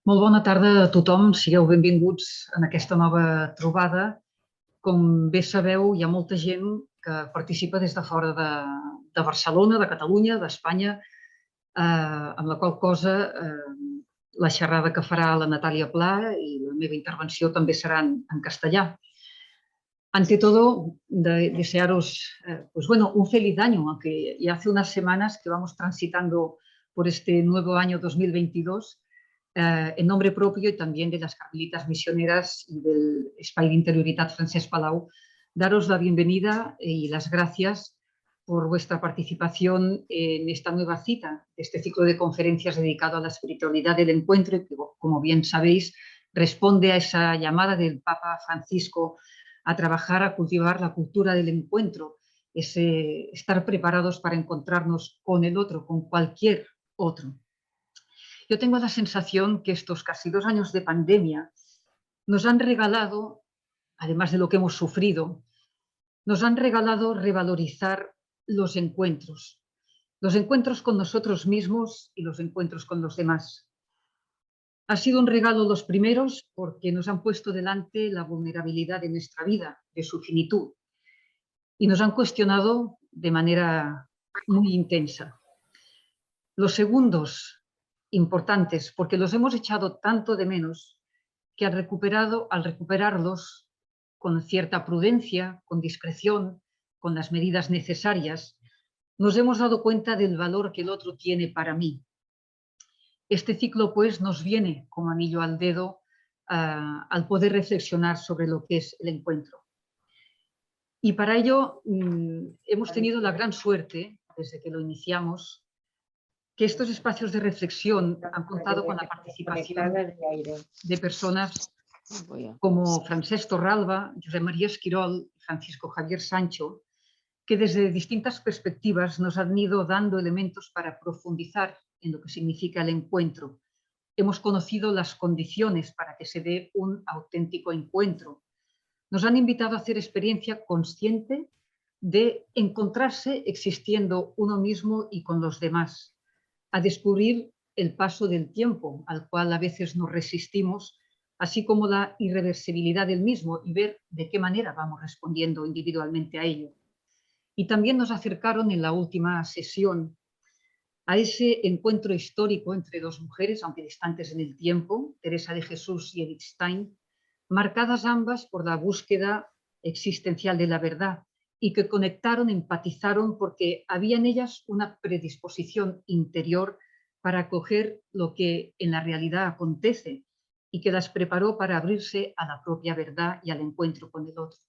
Molt bona tarda a tothom, sigueu benvinguts en aquesta nova trobada. Com bé sabeu, hi ha molta gent que participa des de fora de Barcelona, de Catalunya, d'Espanya, amb la qual cosa la xerrada que farà la Natàlia Pla i la meva intervenció també seran en castellà. Ante todo, desearos un feliz año, aunque ya hace unas semanas que vamos transitando por este nuevo año 2022, en nombre propio y también de las Carmelitas Misioneras y del Espai d'Interioritat Francesc Palau, daros la bienvenida y las gracias por vuestra participación en esta nueva cita, este ciclo de conferencias dedicado a la espiritualidad del encuentro, y que, como bien sabéis, responde a esa llamada del Papa Francisco a trabajar, a cultivar la cultura del encuentro, ese estar preparados para encontrarnos con el otro, con cualquier otro. Yo tengo la sensación que estos casi 2 años de pandemia nos han regalado, además de lo que hemos sufrido, nos han regalado revalorizar los encuentros con nosotros mismos y los encuentros con los demás. Ha sido un regalo los primeros porque nos han puesto delante la vulnerabilidad de nuestra vida, de su finitud, y nos han cuestionado de manera muy intensa. Los segundos, importantes, porque los hemos echado tanto de menos que al recuperarlos con cierta prudencia, con discreción, con las medidas necesarias, nos hemos dado cuenta del valor que el otro tiene para mí. Este ciclo, pues, nos viene como anillo al dedo al poder reflexionar sobre lo que es el encuentro. Y para ello hemos tenido la gran suerte, desde que lo iniciamos, que estos espacios de reflexión han contado con la participación de personas como Francesc Torralba, Josep María Esquirol y Francisco Javier Sancho, que desde distintas perspectivas nos han ido dando elementos para profundizar en lo que significa el encuentro. Hemos conocido las condiciones para que se dé un auténtico encuentro. Nos han invitado a hacer experiencia consciente de encontrarse existiendo uno mismo y con los demás, a descubrir el paso del tiempo al cual a veces nos resistimos, así como la irreversibilidad del mismo, y ver de qué manera vamos respondiendo individualmente a ello. Y también nos acercaron en la última sesión a ese encuentro histórico entre dos mujeres, aunque distantes en el tiempo, Teresa de Jesús y Edith Stein, marcadas ambas por la búsqueda existencial de la verdad, y que conectaron, empatizaron, porque había en ellas una predisposición interior para acoger lo que en la realidad acontece y que las preparó para abrirse a la propia verdad y al encuentro con el otro.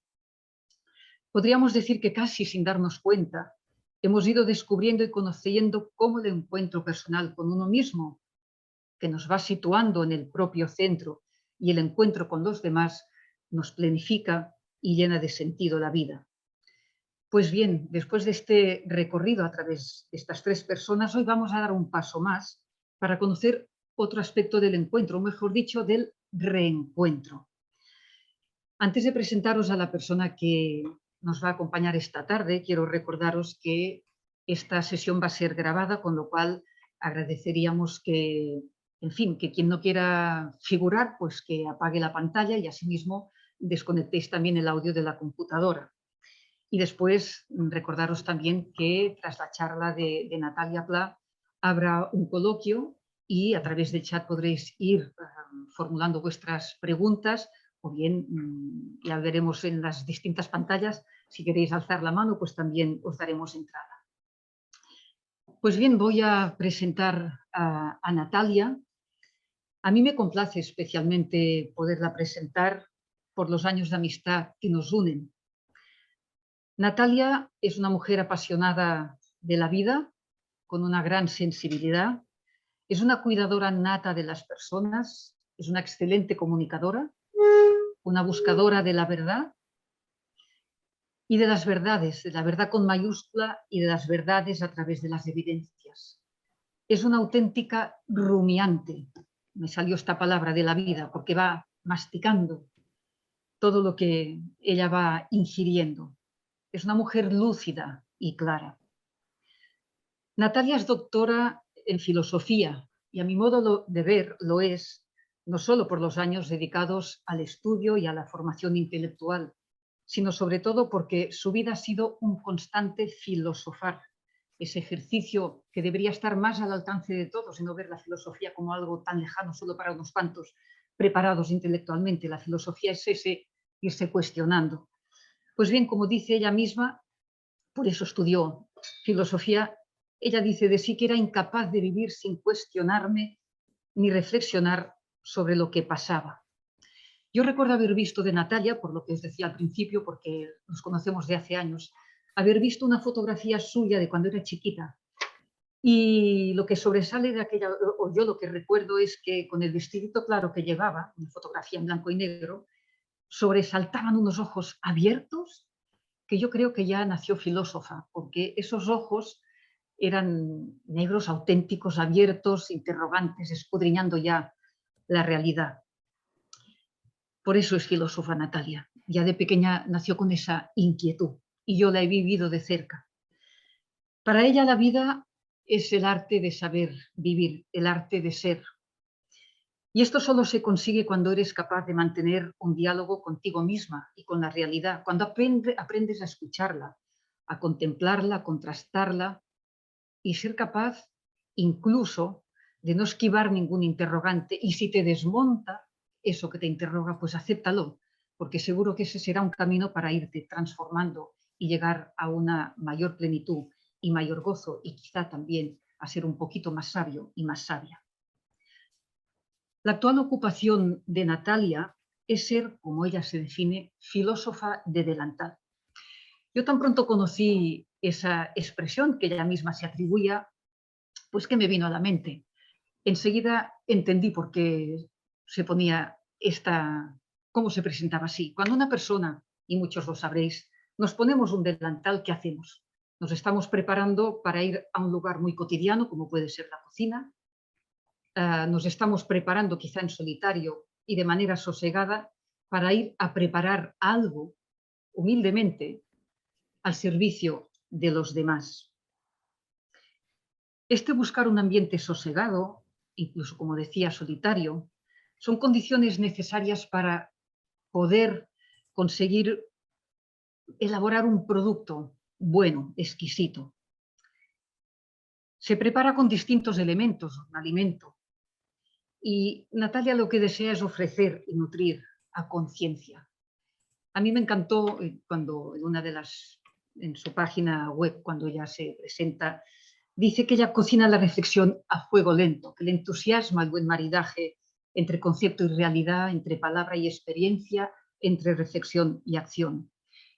Podríamos decir que casi sin darnos cuenta hemos ido descubriendo y conociendo cómo el encuentro personal con uno mismo, que nos va situando en el propio centro, y el encuentro con los demás nos planifica y llena de sentido la vida. Pues bien, después de este recorrido a través de estas 3 personas, hoy vamos a dar un paso más para conocer otro aspecto del encuentro, o mejor dicho, del reencuentro. Antes de presentaros a la persona que nos va a acompañar esta tarde, quiero recordaros que esta sesión va a ser grabada, con lo cual agradeceríamos que, en fin, que quien no quiera figurar, pues que apague la pantalla y asimismo desconectéis también el audio de la computadora. Y después recordaros también que tras la charla de Natàlia Pla habrá un coloquio y a través del chat podréis ir formulando vuestras preguntas, o bien ya veremos en las distintas pantallas. Si queréis alzar la mano, pues también os daremos entrada. Pues bien, voy a presentar a Natàlia. A mí me complace especialmente poderla presentar por los años de amistad que nos unen. Natàlia es una mujer apasionada de la vida, con una gran sensibilidad, es una cuidadora nata de las personas, es una excelente comunicadora, una buscadora de la verdad y de las verdades, de la verdad con mayúscula y de las verdades a través de las evidencias. Es una auténtica rumiante, me salió esta palabra, de la vida, porque va masticando todo lo que ella va ingiriendo. Es una mujer lúcida y clara. Natàlia es doctora en filosofía y, a mi modo de ver, lo es no solo por los años dedicados al estudio y a la formación intelectual, sino sobre todo porque su vida ha sido un constante filosofar, ese ejercicio que debería estar más al alcance de todos y no ver la filosofía como algo tan lejano solo para unos cuantos preparados intelectualmente. La filosofía es ese irse cuestionando. Pues bien, como dice ella misma, por eso estudió filosofía, ella dice de sí que era incapaz de vivir sin cuestionarme ni reflexionar sobre lo que pasaba. Yo recuerdo haber visto de Natalia, por lo que os decía al principio, porque nos conocemos de hace años, haber visto una fotografía suya de cuando era chiquita. Y lo que sobresale de aquella, o yo lo que recuerdo es que con el vestidito claro que llevaba, una fotografía en blanco y negro, sobresaltaban unos ojos abiertos que yo creo que ya nació filósofa, porque esos ojos eran negros auténticos, abiertos, interrogantes, escudriñando ya la realidad. Por eso es filósofa Natalia. Ya de pequeña nació con esa inquietud y yo la he vivido de cerca. Para ella la vida es el arte de saber vivir, el arte de ser. Y esto solo se consigue cuando eres capaz de mantener un diálogo contigo misma y con la realidad, cuando aprendes a escucharla, a contemplarla, a contrastarla y ser capaz incluso de no esquivar ningún interrogante. Y si te desmonta eso que te interroga, pues acéptalo, porque seguro que ese será un camino para irte transformando y llegar a una mayor plenitud y mayor gozo y quizá también a ser un poquito más sabio y más sabia. La actual ocupación de Natalia es ser, como ella se define, filósofa de delantal. Yo tan pronto conocí esa expresión que ella misma se atribuía, pues que me vino a la mente. Enseguida entendí por qué se ponía cómo se presentaba así. Cuando una persona, y muchos lo sabréis, nos ponemos un delantal, ¿qué hacemos? Nos estamos preparando para ir a un lugar muy cotidiano, como puede ser la cocina. Nos estamos preparando quizá en solitario y de manera sosegada para ir a preparar algo humildemente al servicio de los demás. Buscar un ambiente sosegado, incluso como decía, solitario, son condiciones necesarias para poder conseguir elaborar un producto bueno, exquisito. Se prepara con distintos elementos, un alimento, y Natalia lo que desea es ofrecer y nutrir a conciencia. A mí me encantó cuando en su página web, cuando ella se presenta, dice que ella cocina la reflexión a fuego lento, que le entusiasma el buen maridaje entre concepto y realidad, entre palabra y experiencia, entre reflexión y acción.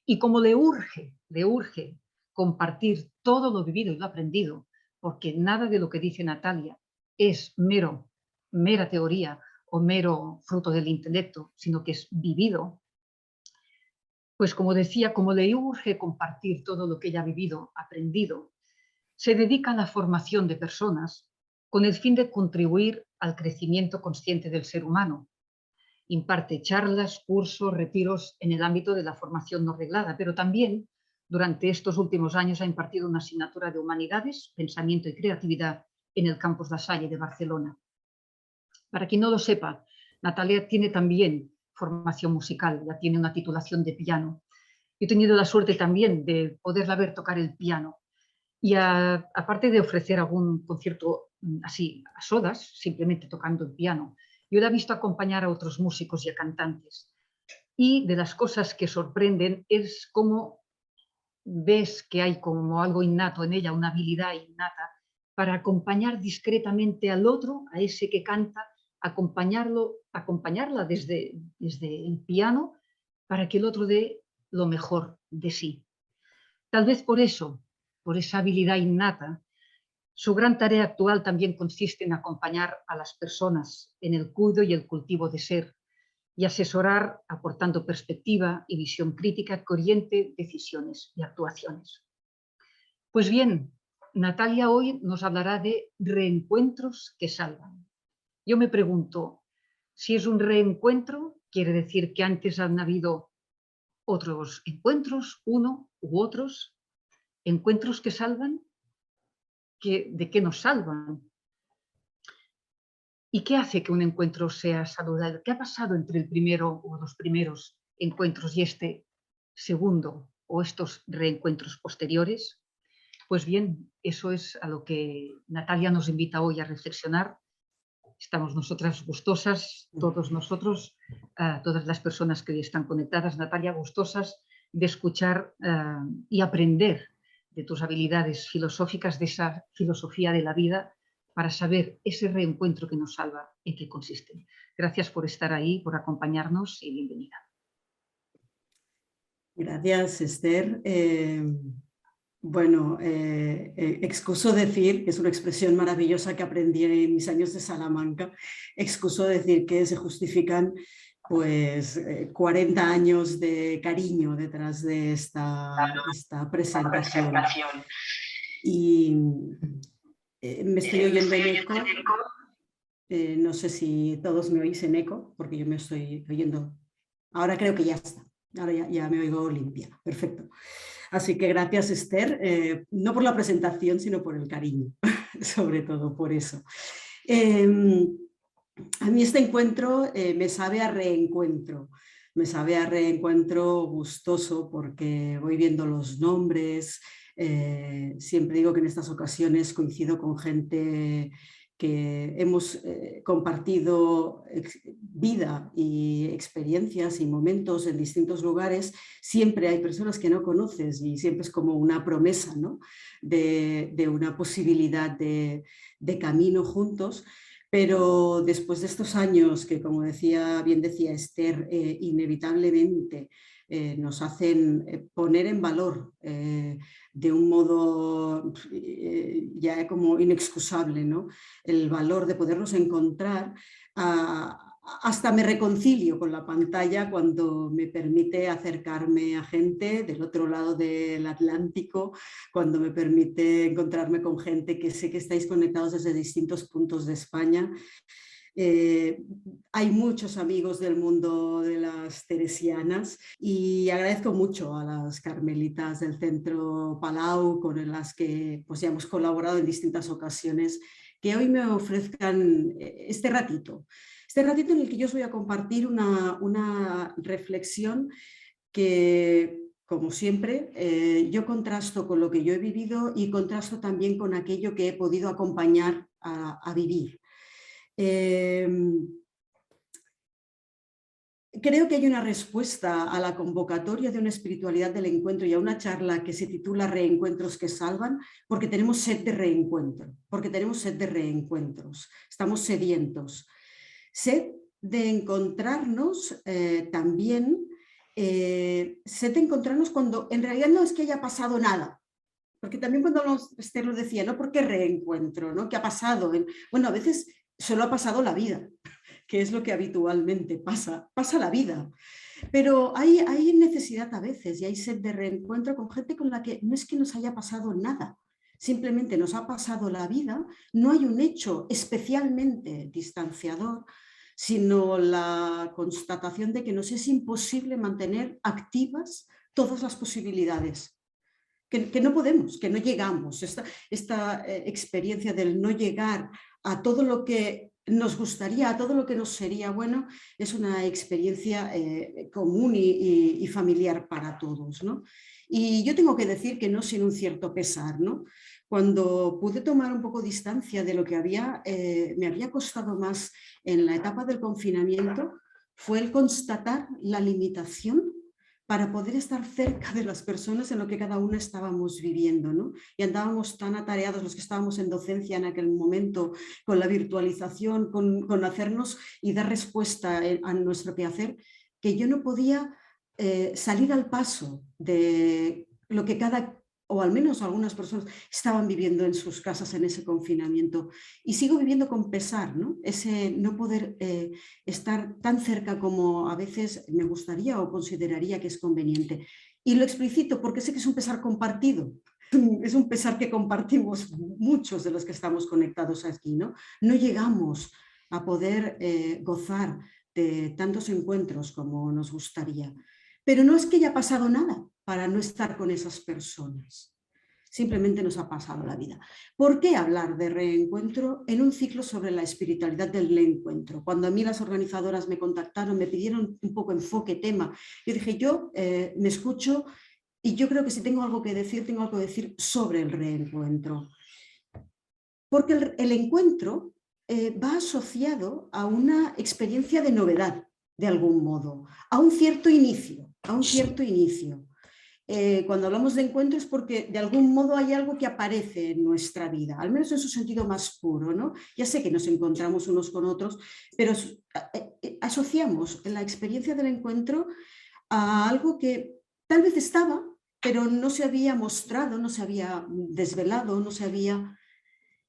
Y como le urge compartir todo lo vivido y lo aprendido, porque nada de lo que dice Natalia es mera teoría o mero fruto del intelecto, sino que es vivido, pues como decía, como le urge compartir todo lo que ella ha vivido, aprendido, se dedica a la formación de personas con el fin de contribuir al crecimiento consciente del ser humano. Imparte charlas, cursos, retiros en el ámbito de la formación no reglada, pero también durante estos últimos años ha impartido una asignatura de Humanidades, Pensamiento y Creatividad en el Campus La Salle de Barcelona. Para quien no lo sepa, Natalia tiene también formación musical, ya tiene una titulación de piano. Yo he tenido la suerte también de poderla ver tocar el piano y aparte de ofrecer algún concierto así a solas, simplemente tocando el piano, yo la he visto acompañar a otros músicos y a cantantes. Y de las cosas que sorprenden es cómo ves que hay como algo innato en ella, una habilidad innata para acompañar discretamente al otro, a ese que canta, acompañarla desde el piano para que el otro dé lo mejor de sí. Tal vez por eso, por esa habilidad innata, su gran tarea actual también consiste en acompañar a las personas en el cuidado y el cultivo de ser y asesorar aportando perspectiva y visión crítica que oriente decisiones y actuaciones. Pues bien, Natalia hoy nos hablará de reencuentros que salvan. Yo me pregunto, si es un reencuentro, quiere decir que antes han habido otros encuentros, uno u otros, encuentros que salvan, ¿de qué nos salvan? ¿Y qué hace que un encuentro sea saludable? ¿Qué ha pasado entre el primero o los primeros encuentros y este segundo o estos reencuentros posteriores? Pues bien, eso es a lo que Natalia nos invita hoy a reflexionar. Estamos nosotras gustosas, todos nosotros, todas las personas que están conectadas, Natalia, gustosas de escuchar y aprender de tus habilidades filosóficas, de esa filosofía de la vida, para saber ese reencuentro que nos salva, en qué consiste. Gracias por estar ahí, por acompañarnos y bienvenida. Gracias, Esther. Bueno, excuso decir, que es una expresión maravillosa que aprendí en mis años de Salamanca, excuso decir que se justifican pues 40 años de cariño detrás de esta presentación. Y me estoy oyendo en eco. No sé si todos me oís en eco, porque yo me estoy oyendo. Ahora creo que ya está. Ahora ya me oigo limpia. Perfecto. Así que gracias, Esther, no por la presentación, sino por el cariño, sobre todo por eso. A mí este encuentro me sabe a reencuentro. Me sabe a reencuentro gustoso porque voy viendo los nombres. Siempre digo que en estas ocasiones coincido con gente que hemos compartido vida y experiencias y momentos en distintos lugares. Siempre hay personas que no conoces y siempre es como una promesa, ¿no? de una posibilidad de camino juntos. Pero después de estos años que, como bien decía Esther, inevitablemente nos hacen poner en valor de un modo ya como inexcusable, ¿no? El valor de podernos encontrar. Hasta me reconcilio con la pantalla cuando me permite acercarme a gente del otro lado del Atlántico, cuando me permite encontrarme con gente que sé que estáis conectados desde distintos puntos de España. Hay muchos amigos del mundo de las teresianas y agradezco mucho a las carmelitas del Centro Palau, con las que pues, ya hemos colaborado en distintas ocasiones, que hoy me ofrezcan este ratito en el que yo os voy a compartir una reflexión que, como siempre, yo contrasto con lo que yo he vivido y contrasto también con aquello que he podido acompañar a vivir. Creo que hay una respuesta a la convocatoria de una espiritualidad del encuentro y a una charla que se titula Reencuentros que salvan, porque tenemos sed de reencuentro, estamos sedientos. Sed de encontrarnos también, sed de encontrarnos cuando en realidad no es que haya pasado nada, porque también cuando Esther lo decía, ¿no? ¿Por qué reencuentro? ¿No? ¿Qué ha pasado? Bueno, a veces solo ha pasado la vida, que es lo que habitualmente pasa la vida. Pero hay necesidad a veces y hay sed de reencuentro con gente con la que no es que nos haya pasado nada, simplemente nos ha pasado la vida, no hay un hecho especialmente distanciador, sino la constatación de que nos es imposible mantener activas todas las posibilidades. Que no podemos, que no llegamos. Esta experiencia del no llegar a todo lo que nos gustaría, a todo lo que nos sería bueno, es una experiencia común y familiar para todos, ¿no? Y yo tengo que decir que no sin un cierto pesar, ¿no? Cuando pude tomar un poco distancia de lo que me había costado más en la etapa del confinamiento, fue el constatar la limitación para poder estar cerca de las personas en lo que cada una estábamos viviendo, ¿no? Y andábamos tan atareados los que estábamos en docencia en aquel momento, con la virtualización, con hacernos y dar respuesta a nuestro quehacer, que yo no podía salir al paso de lo que o al menos algunas personas estaban viviendo en sus casas en ese confinamiento. Y sigo viviendo con pesar, ¿no? Ese no poder estar tan cerca como a veces me gustaría o consideraría que es conveniente. Y lo explicito porque sé que es un pesar compartido. Es un pesar que compartimos muchos de los que estamos conectados aquí, ¿no? No llegamos a poder gozar de tantos encuentros como nos gustaría. Pero no es que haya pasado nada para no estar con esas personas. simplemente nos ha pasado la vida. ¿Por qué hablar de reencuentro en un ciclo sobre la espiritualidad del reencuentro? Cuando a mí las organizadoras me contactaron, me pidieron un poco enfoque, tema, yo dije, yo me escucho y yo creo que si tengo algo que decir, tengo algo que decir sobre el reencuentro. Porque el encuentro va asociado a una experiencia de novedad, de algún modo, a un cierto inicio, cuando hablamos de encuentro es porque de algún modo hay algo que aparece en nuestra vida, al menos en su sentido más puro, ¿no? Ya sé que nos encontramos unos con otros, pero asociamos la experiencia del encuentro a algo que tal vez estaba, pero no se había mostrado, no se había desvelado, no se había...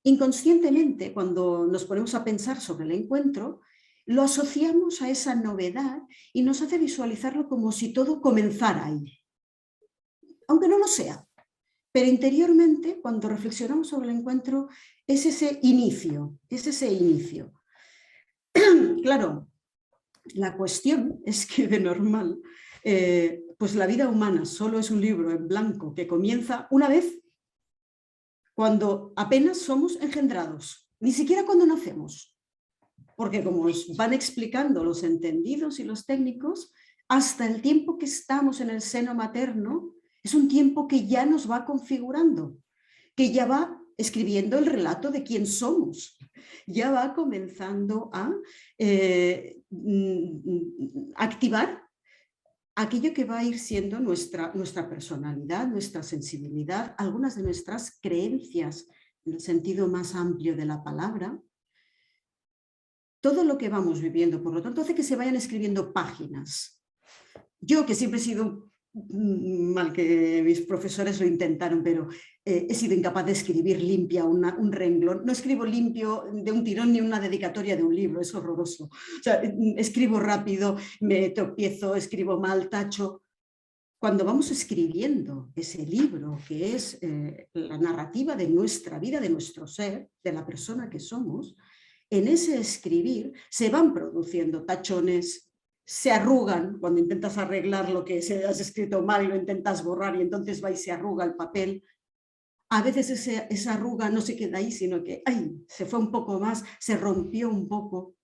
Inconscientemente, cuando nos ponemos a pensar sobre el encuentro, lo asociamos a esa novedad y nos hace visualizarlo como si todo comenzara ahí. Aunque no lo sea, pero interiormente, cuando reflexionamos sobre el encuentro, es ese inicio, Claro, la cuestión es que de normal, pues la vida humana solo es un libro en blanco que comienza una vez cuando apenas somos engendrados, ni siquiera cuando nacemos, porque como os van explicando los entendidos y los técnicos, hasta el tiempo que estamos en el seno materno, es un tiempo que ya nos va configurando, que ya va escribiendo el relato de quién somos, ya va comenzando a activar aquello que va a ir siendo nuestra personalidad, nuestra sensibilidad, algunas de nuestras creencias en el sentido más amplio de la palabra. Todo lo que vamos viviendo, por lo tanto, hace que se vayan escribiendo páginas. Yo, que siempre he sido, mal que mis profesores lo intentaron, pero he sido incapaz de escribir limpia un renglón. No escribo limpio de un tirón ni una dedicatoria de un libro, es horroroso. O sea, escribo rápido, me tropiezo, escribo mal, tacho. Cuando vamos escribiendo ese libro, que es la narrativa de nuestra vida, de nuestro ser, de la persona que somos, en ese escribir se van produciendo tachones, se arrugan cuando intentas arreglar lo que has escrito mal y lo intentas borrar y entonces va y se arruga el papel. A veces esa arruga no se queda ahí, sino que se fue un poco más, se rompió un poco.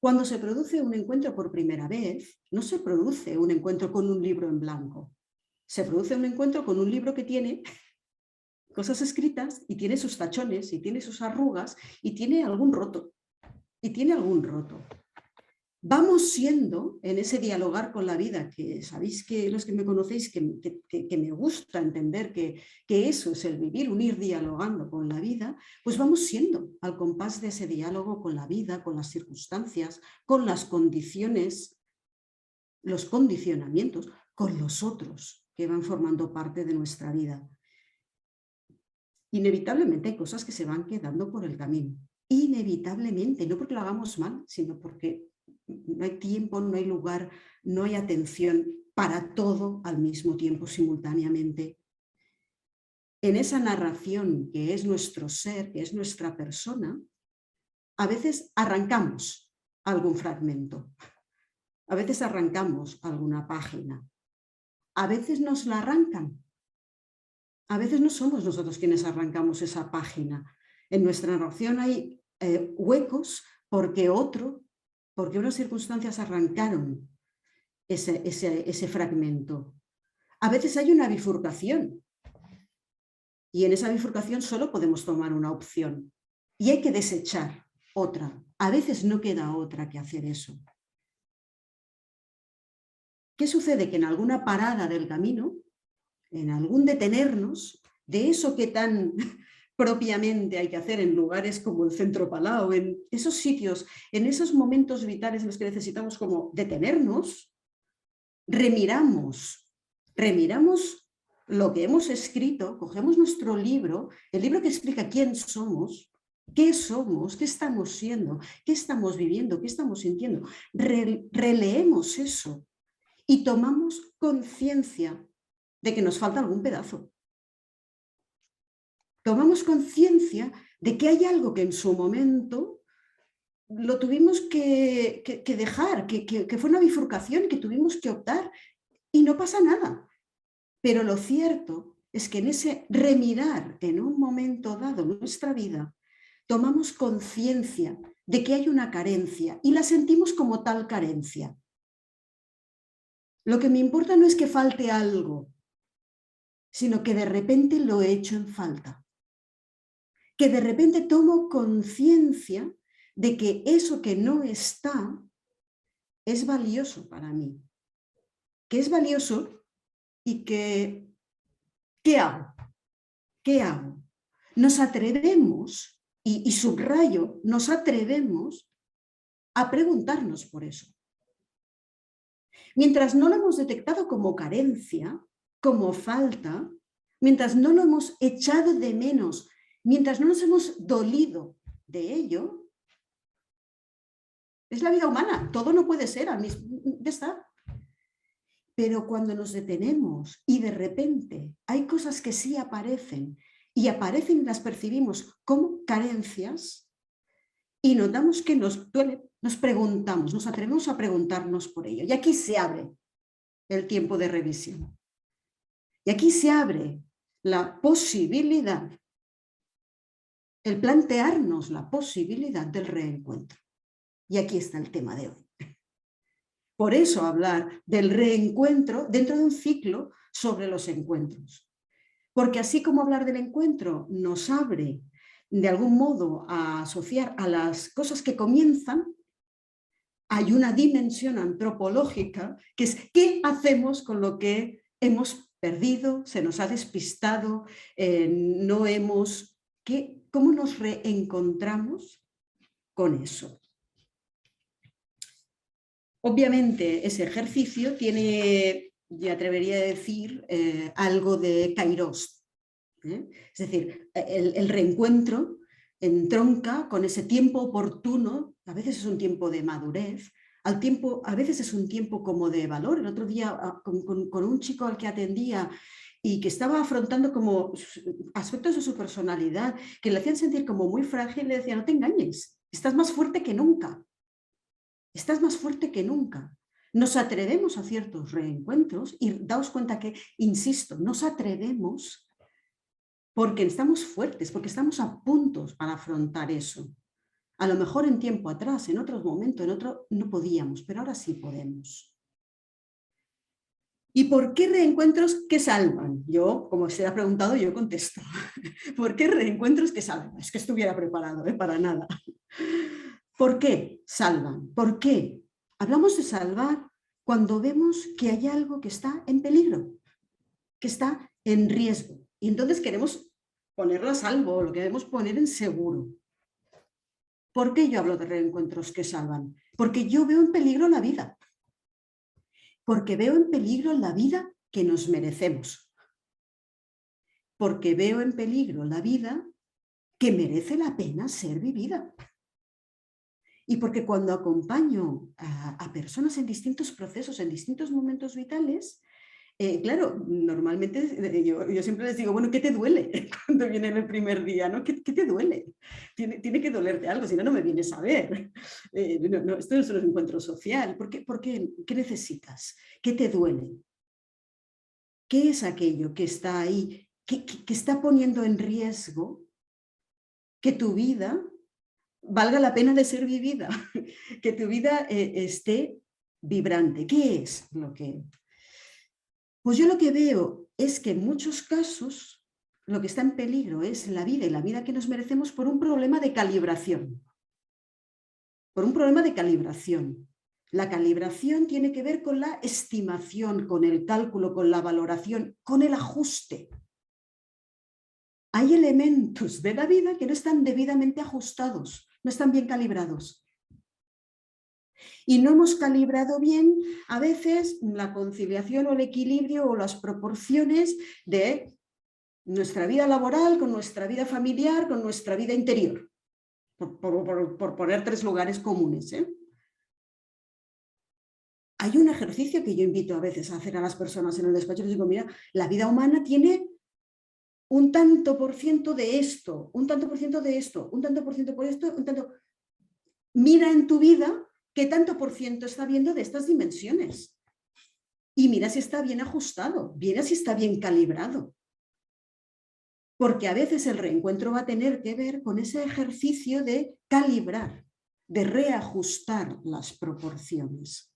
Cuando se produce un encuentro por primera vez, no se produce un encuentro con un libro en blanco. Se produce un encuentro con un libro que tiene cosas escritas y tiene sus tachones y tiene sus arrugas y tiene algún roto. Vamos siendo en ese dialogar con la vida, que sabéis que los que me conocéis que me gusta entender que eso es el vivir, un ir dialogando con la vida, pues vamos siendo al compás de ese diálogo con la vida, con las circunstancias, con las condiciones, los condicionamientos, con los otros que van formando parte de nuestra vida. Inevitablemente hay cosas que se van quedando por el camino. Inevitablemente, no porque lo hagamos mal, sino porque no hay tiempo, no hay lugar, no hay atención para todo al mismo tiempo, simultáneamente. En esa narración que es nuestro ser, que es nuestra persona, a veces arrancamos algún fragmento, a veces arrancamos alguna página, a veces nos la arrancan. A veces no somos nosotros quienes arrancamos esa página. En nuestra narración hay huecos porque unas circunstancias arrancaron ese fragmento. A veces hay una bifurcación y en esa bifurcación solo podemos tomar una opción y hay que desechar otra. A veces no queda otra que hacer eso. ¿Qué sucede? Que en alguna parada del camino, en algún detenernos de eso que tan propiamente hay que hacer en lugares como el Centro Palau, en esos sitios, en esos momentos vitales en los que necesitamos como detenernos, remiramos lo que hemos escrito, cogemos nuestro libro, el libro que explica quién somos, qué estamos siendo, qué estamos viviendo, qué estamos sintiendo. Releemos eso y tomamos conciencia de que nos falta algún pedazo. Tomamos conciencia de que hay algo que en su momento lo tuvimos que dejar, que fue una bifurcación que tuvimos que optar y no pasa nada. Pero lo cierto es que en ese remirar en un momento dado nuestra vida, tomamos conciencia de que hay una carencia y la sentimos como tal carencia. Lo que me importa no es que falte algo, sino que de repente lo he hecho en falta. Que de repente tomo conciencia de que eso que no está es valioso para mí. Que es valioso y que, ¿qué hago? ¿Qué hago? Nos atrevemos, y subrayo, nos atrevemos a preguntarnos por eso. Mientras no lo hemos detectado como carencia, como falta, mientras no lo hemos echado de menos, mientras no nos hemos dolido de ello, es la vida humana, todo no puede ser al mismo, ya está. Pero cuando nos detenemos y de repente hay cosas que sí aparecen y aparecen y las percibimos como carencias y notamos que nos duele, nos preguntamos, nos atrevemos a preguntarnos por ello. Y aquí se abre el tiempo de revisión. Y aquí se abre la posibilidad, el plantearnos la posibilidad del reencuentro. Y aquí está el tema de hoy. Por eso hablar del reencuentro dentro de un ciclo sobre los encuentros. Porque así como hablar del encuentro nos abre de algún modo a asociar a las cosas que comienzan, hay una dimensión antropológica que es ¿qué hacemos con lo que hemos perdido, se nos ha despistado, no hemos... ¿Cómo nos reencontramos con eso? Obviamente ese ejercicio tiene, yo atrevería a decir, algo de kairos. Es decir, el reencuentro entronca con ese tiempo oportuno, a veces es un tiempo de madurez, a veces es un tiempo como de valor. El otro día con un chico al que atendía y que estaba afrontando como aspectos de su personalidad que le hacían sentir como muy frágil, le decía, no te engañes, estás más fuerte que nunca. Estás más fuerte que nunca. Nos atrevemos a ciertos reencuentros y daos cuenta que, insisto, nos atrevemos porque estamos fuertes, porque estamos a puntos para afrontar eso. A lo mejor en tiempo atrás, en otros momentos, en otro no podíamos, pero ahora sí podemos. ¿Y por qué reencuentros que salvan? Yo, como se ha preguntado, yo contesto. ¿Por qué reencuentros que salvan? Es que estuviera preparado, para nada. ¿Por qué salvan? ¿Por qué? Hablamos de salvar cuando vemos que hay algo que está en peligro, que está en riesgo. Y entonces queremos ponerlo a salvo, lo queremos poner en seguro. ¿Por qué yo hablo de reencuentros que salvan? Porque yo veo en peligro la vida. Porque veo en peligro la vida que nos merecemos. Porque veo en peligro la vida que merece la pena ser vivida. Y porque cuando acompaño a personas en distintos procesos, en distintos momentos vitales, claro, normalmente yo siempre les digo, bueno, ¿qué te duele cuando viene el primer día? ¿No? ¿Qué te duele? Tiene que dolerte algo, si no, no me vienes a ver. Esto no es un encuentro social. ¿Qué necesitas? ¿Qué te duele? ¿Qué es aquello que está ahí, que está poniendo en riesgo que tu vida valga la pena de ser vivida, que tu vida esté vibrante? ¿Qué es lo que...? Pues yo lo que veo es que en muchos casos lo que está en peligro es la vida y la vida que nos merecemos por un problema de calibración. Por un problema de calibración. La calibración tiene que ver con la estimación, con el cálculo, con la valoración, con el ajuste. Hay elementos de la vida que no están debidamente ajustados, no están bien calibrados. Y no hemos calibrado bien a veces la conciliación o el equilibrio o las proporciones de nuestra vida laboral con nuestra vida familiar, con nuestra vida interior, por poner 3 lugares comunes. Hay un ejercicio que yo invito a veces a hacer a las personas en el despacho. Les digo, mira, la vida humana tiene un tanto por ciento de esto, un tanto por ciento de esto, un tanto por ciento por esto, un tanto... Mira en tu vida qué tanto por ciento está viendo de estas dimensiones. Y mira si está bien ajustado, mira si está bien calibrado. porque a veces el reencuentro va a tener que ver con ese ejercicio de calibrar, de reajustar las proporciones.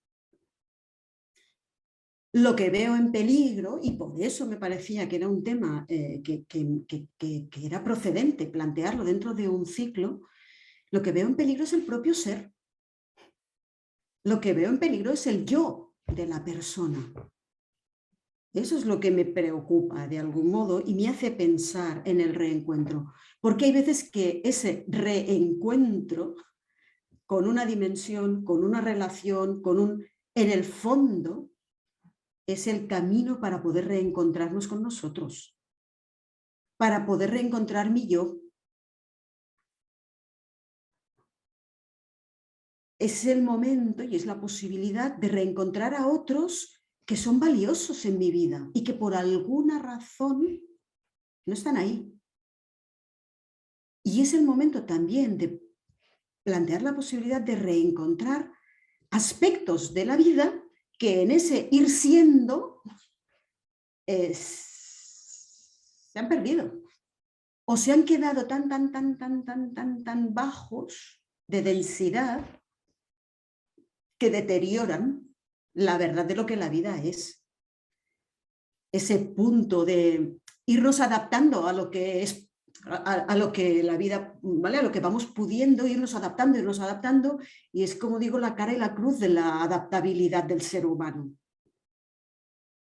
Lo que veo en peligro, y por eso me parecía que era un tema que era procedente plantearlo dentro de un ciclo, lo que veo en peligro es el propio ser. Lo que veo en peligro es el yo de la persona. Eso es lo que me preocupa de algún modo y me hace pensar en el reencuentro, porque hay veces que ese reencuentro con una dimensión, con una relación, en el fondo, es el camino para poder reencontrarnos con nosotros, para poder reencontrar mi yo. Es el momento y es la posibilidad de reencontrar a otros que son valiosos en mi vida y que por alguna razón no están ahí. Y es el momento también de plantear la posibilidad de reencontrar aspectos de la vida que en ese ir siendo se han perdido o se han quedado tan bajos de densidad que deterioran la verdad de lo que la vida es. Ese punto de irnos adaptando a lo que es, a lo que la vida, ¿vale? A lo que vamos pudiendo irnos adaptando, y es, como digo, la cara y la cruz de la adaptabilidad del ser humano.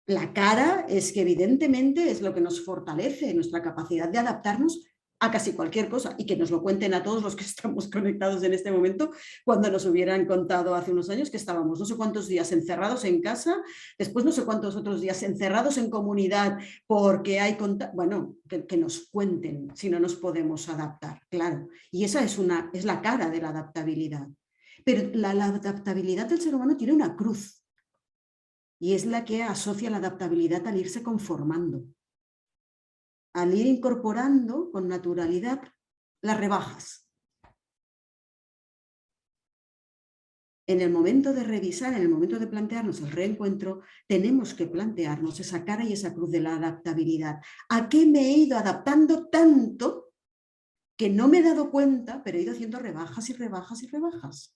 La cara es que evidentemente es lo que nos fortalece, nuestra capacidad de adaptarnos a casi cualquier cosa, y que nos lo cuenten a todos los que estamos conectados en este momento, cuando nos hubieran contado hace unos años que estábamos no sé cuántos días encerrados en casa, después no sé cuántos otros días encerrados en comunidad porque hay bueno, que nos cuenten si no nos podemos adaptar, claro. Y esa es la cara de la adaptabilidad. Pero la adaptabilidad del ser humano tiene una cruz, y es la que asocia la adaptabilidad al irse conformando, al ir incorporando con naturalidad las rebajas. En el momento de revisar, en el momento de plantearnos el reencuentro, tenemos que plantearnos esa cara y esa cruz de la adaptabilidad. ¿A qué me he ido adaptando tanto que no me he dado cuenta, pero he ido haciendo rebajas y rebajas y rebajas?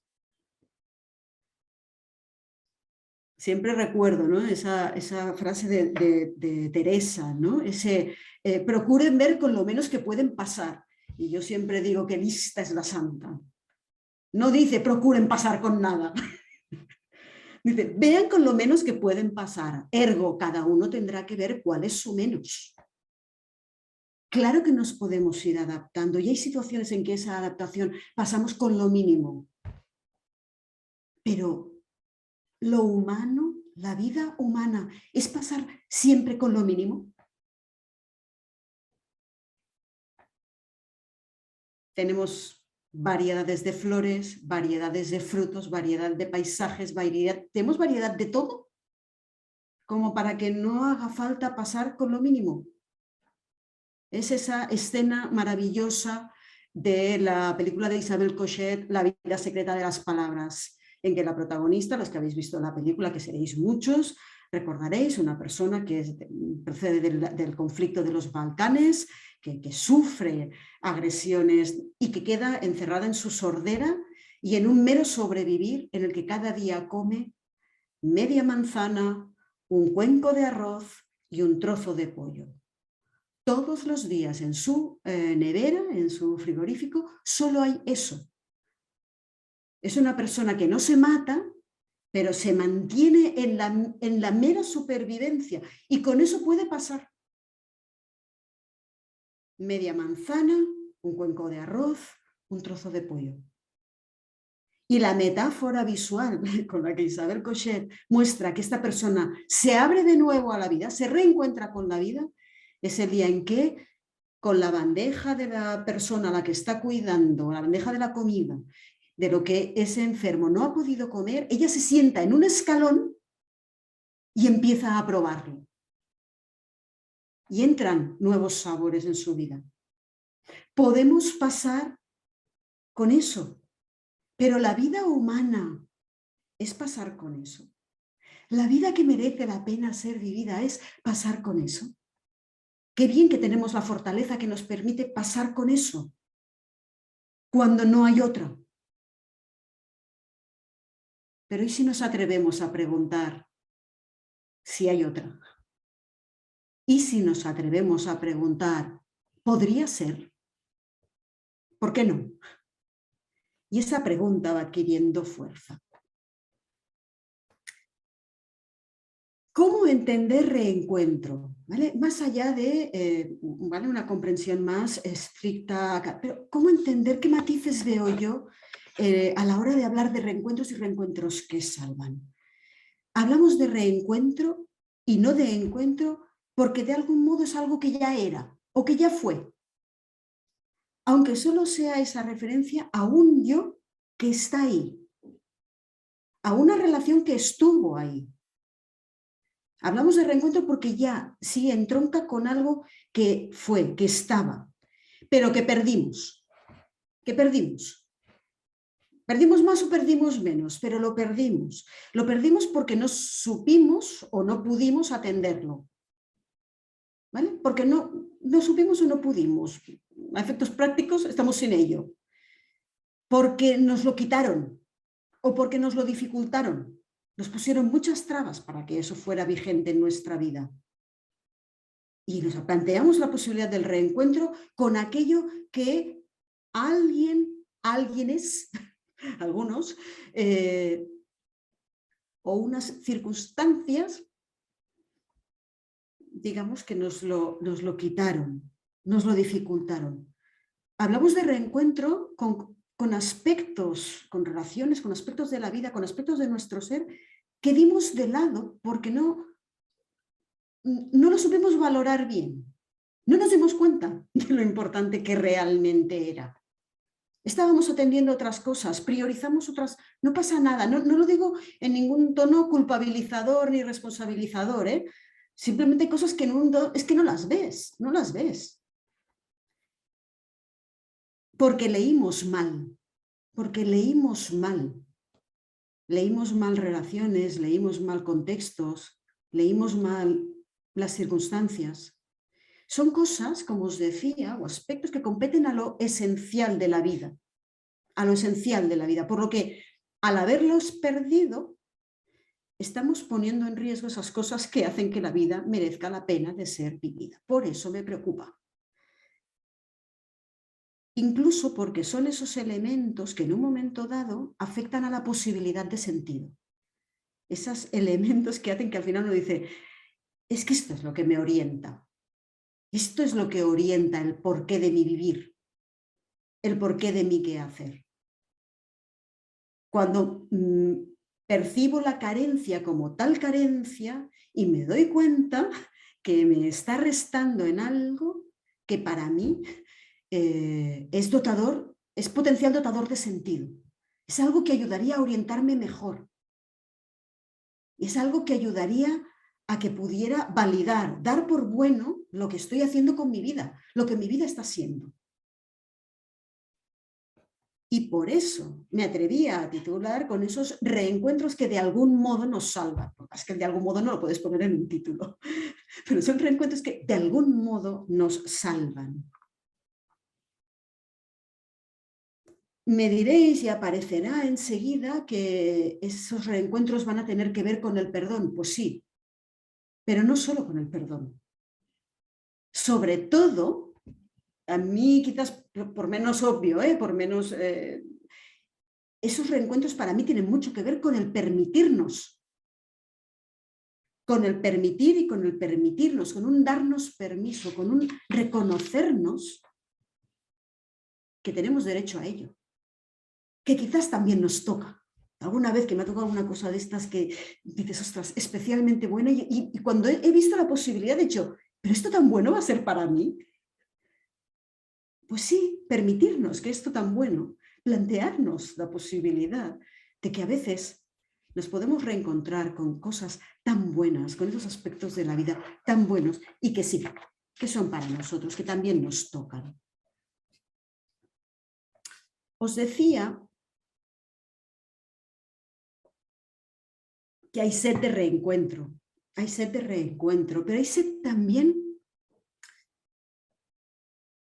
Siempre recuerdo, ¿no? esa frase de Teresa, ¿no? Procuren ver con lo menos que pueden pasar. Y yo siempre digo que lista es la santa. No dice procuren pasar con nada. Dice, vean con lo menos que pueden pasar. Ergo, cada uno tendrá que ver cuál es su menos. Claro que nos podemos ir adaptando, y hay situaciones en que esa adaptación pasamos con lo mínimo. Pero lo humano, la vida humana, ¿es pasar siempre con lo mínimo? Tenemos variedades de flores, variedades de frutos, variedad de paisajes, tenemos variedad de todo, como para que no haga falta pasar con lo mínimo. Es esa escena maravillosa de la película de Isabel Cochet, La vida secreta de las palabras, en que la protagonista, los que habéis visto la película, que seréis muchos, recordaréis una persona que procede del conflicto de los Balcanes, que sufre agresiones y que queda encerrada en su sordera y en un mero sobrevivir en el que cada día come media manzana, un cuenco de arroz y un trozo de pollo. Todos los días en su nevera, en su frigorífico, solo hay eso. Es una persona que no se mata, pero se mantiene en la mera supervivencia, y con eso puede pasar. Media manzana, un cuenco de arroz, un trozo de pollo. Y la metáfora visual con la que Isabel Cochet muestra que esta persona se abre de nuevo a la vida, se reencuentra con la vida, es el día en que, con la bandeja de la persona a la que está cuidando, la bandeja de la comida, de lo que ese enfermo no ha podido comer, ella se sienta en un escalón y empieza a probarlo. Y entran nuevos sabores en su vida. Podemos pasar con eso, pero la vida humana es pasar con eso. La vida que merece la pena ser vivida es pasar con eso. Qué bien que tenemos la fortaleza que nos permite pasar con eso cuando no hay otra. Pero ¿y si nos atrevemos a preguntar si hay otra? ¿Y si nos atrevemos a preguntar, podría ser? ¿Por qué no? Y esa pregunta va adquiriendo fuerza. ¿Cómo entender reencuentro? ¿Vale? Más allá de ¿vale? Una comprensión más estricta, pero ¿cómo entender qué matices veo yo a la hora de hablar de reencuentros y reencuentros que salvan? Hablamos de reencuentro y no de encuentro porque de algún modo es algo que ya era o que ya fue, aunque solo sea esa referencia a un yo que está ahí, a una relación que estuvo ahí. Hablamos de reencuentro porque ya sí entronca con algo que fue, que estaba, pero que perdimos. ¿Qué perdimos? ¿Perdimos más o perdimos menos? Pero lo perdimos. Lo perdimos porque no supimos o no pudimos atenderlo. ¿Vale? Porque no supimos o no pudimos. A efectos prácticos estamos sin ello. Porque nos lo quitaron o porque nos lo dificultaron. Nos pusieron muchas trabas para que eso fuera vigente en nuestra vida. Y nos planteamos la posibilidad del reencuentro con aquello que alguienes, algunos, o unas circunstancias, digamos que nos lo quitaron, nos lo dificultaron. Hablamos de reencuentro con aspectos, con relaciones, con aspectos de la vida, con aspectos de nuestro ser que dimos de lado porque no lo supimos valorar bien. No nos dimos cuenta de lo importante que realmente era. Estábamos atendiendo otras cosas, priorizamos otras, no pasa nada, no lo digo en ningún tono culpabilizador ni responsabilizador, ¿eh? Simplemente hay cosas que es que no las ves. Porque leímos mal, leímos mal relaciones, leímos mal contextos, leímos mal las circunstancias. Son cosas, como os decía, o aspectos que competen a lo esencial de la vida, por lo que al haberlos perdido, estamos poniendo en riesgo esas cosas que hacen que la vida merezca la pena de ser vivida. Por eso me preocupa. Incluso porque son esos elementos que en un momento dado afectan a la posibilidad de sentido. Esos elementos que hacen que al final uno dice, es que esto es lo que me orienta. Esto es lo que orienta el porqué de mi vivir, el porqué de mi quehacer. Cuando percibo la carencia como tal carencia y me doy cuenta que me está restando en algo que para mí es potencial dotador de sentido. Es algo que ayudaría a orientarme mejor. Es algo que ayudaría a que pudiera validar, dar por bueno lo que estoy haciendo con mi vida, lo que mi vida está siendo. Y por eso me atrevía a titular con esos reencuentros que de algún modo nos salvan. Es que de algún modo no lo puedes poner en un título, pero son reencuentros que de algún modo nos salvan. Me diréis y aparecerá enseguida que esos reencuentros van a tener que ver con el perdón. Pues sí, pero no solo con el perdón. Sobre todo, a mí quizás por menos obvio, por menos... esos reencuentros para mí tienen mucho que ver con el permitirnos. Con el permitir y con el permitirnos, con un darnos permiso, con un reconocernos que tenemos derecho a ello. Que quizás también nos toca. Alguna vez que me ha tocado alguna cosa de estas que dices, ostras, especialmente buena, y cuando he visto la posibilidad he dicho, ¿pero esto tan bueno va a ser para mí? Pues sí, permitirnos que esto tan bueno, plantearnos la posibilidad de que a veces nos podemos reencontrar con cosas tan buenas, con esos aspectos de la vida tan buenos y que sí, que son para nosotros, que también nos tocan. Os decía que hay sed de reencuentro, pero hay sed también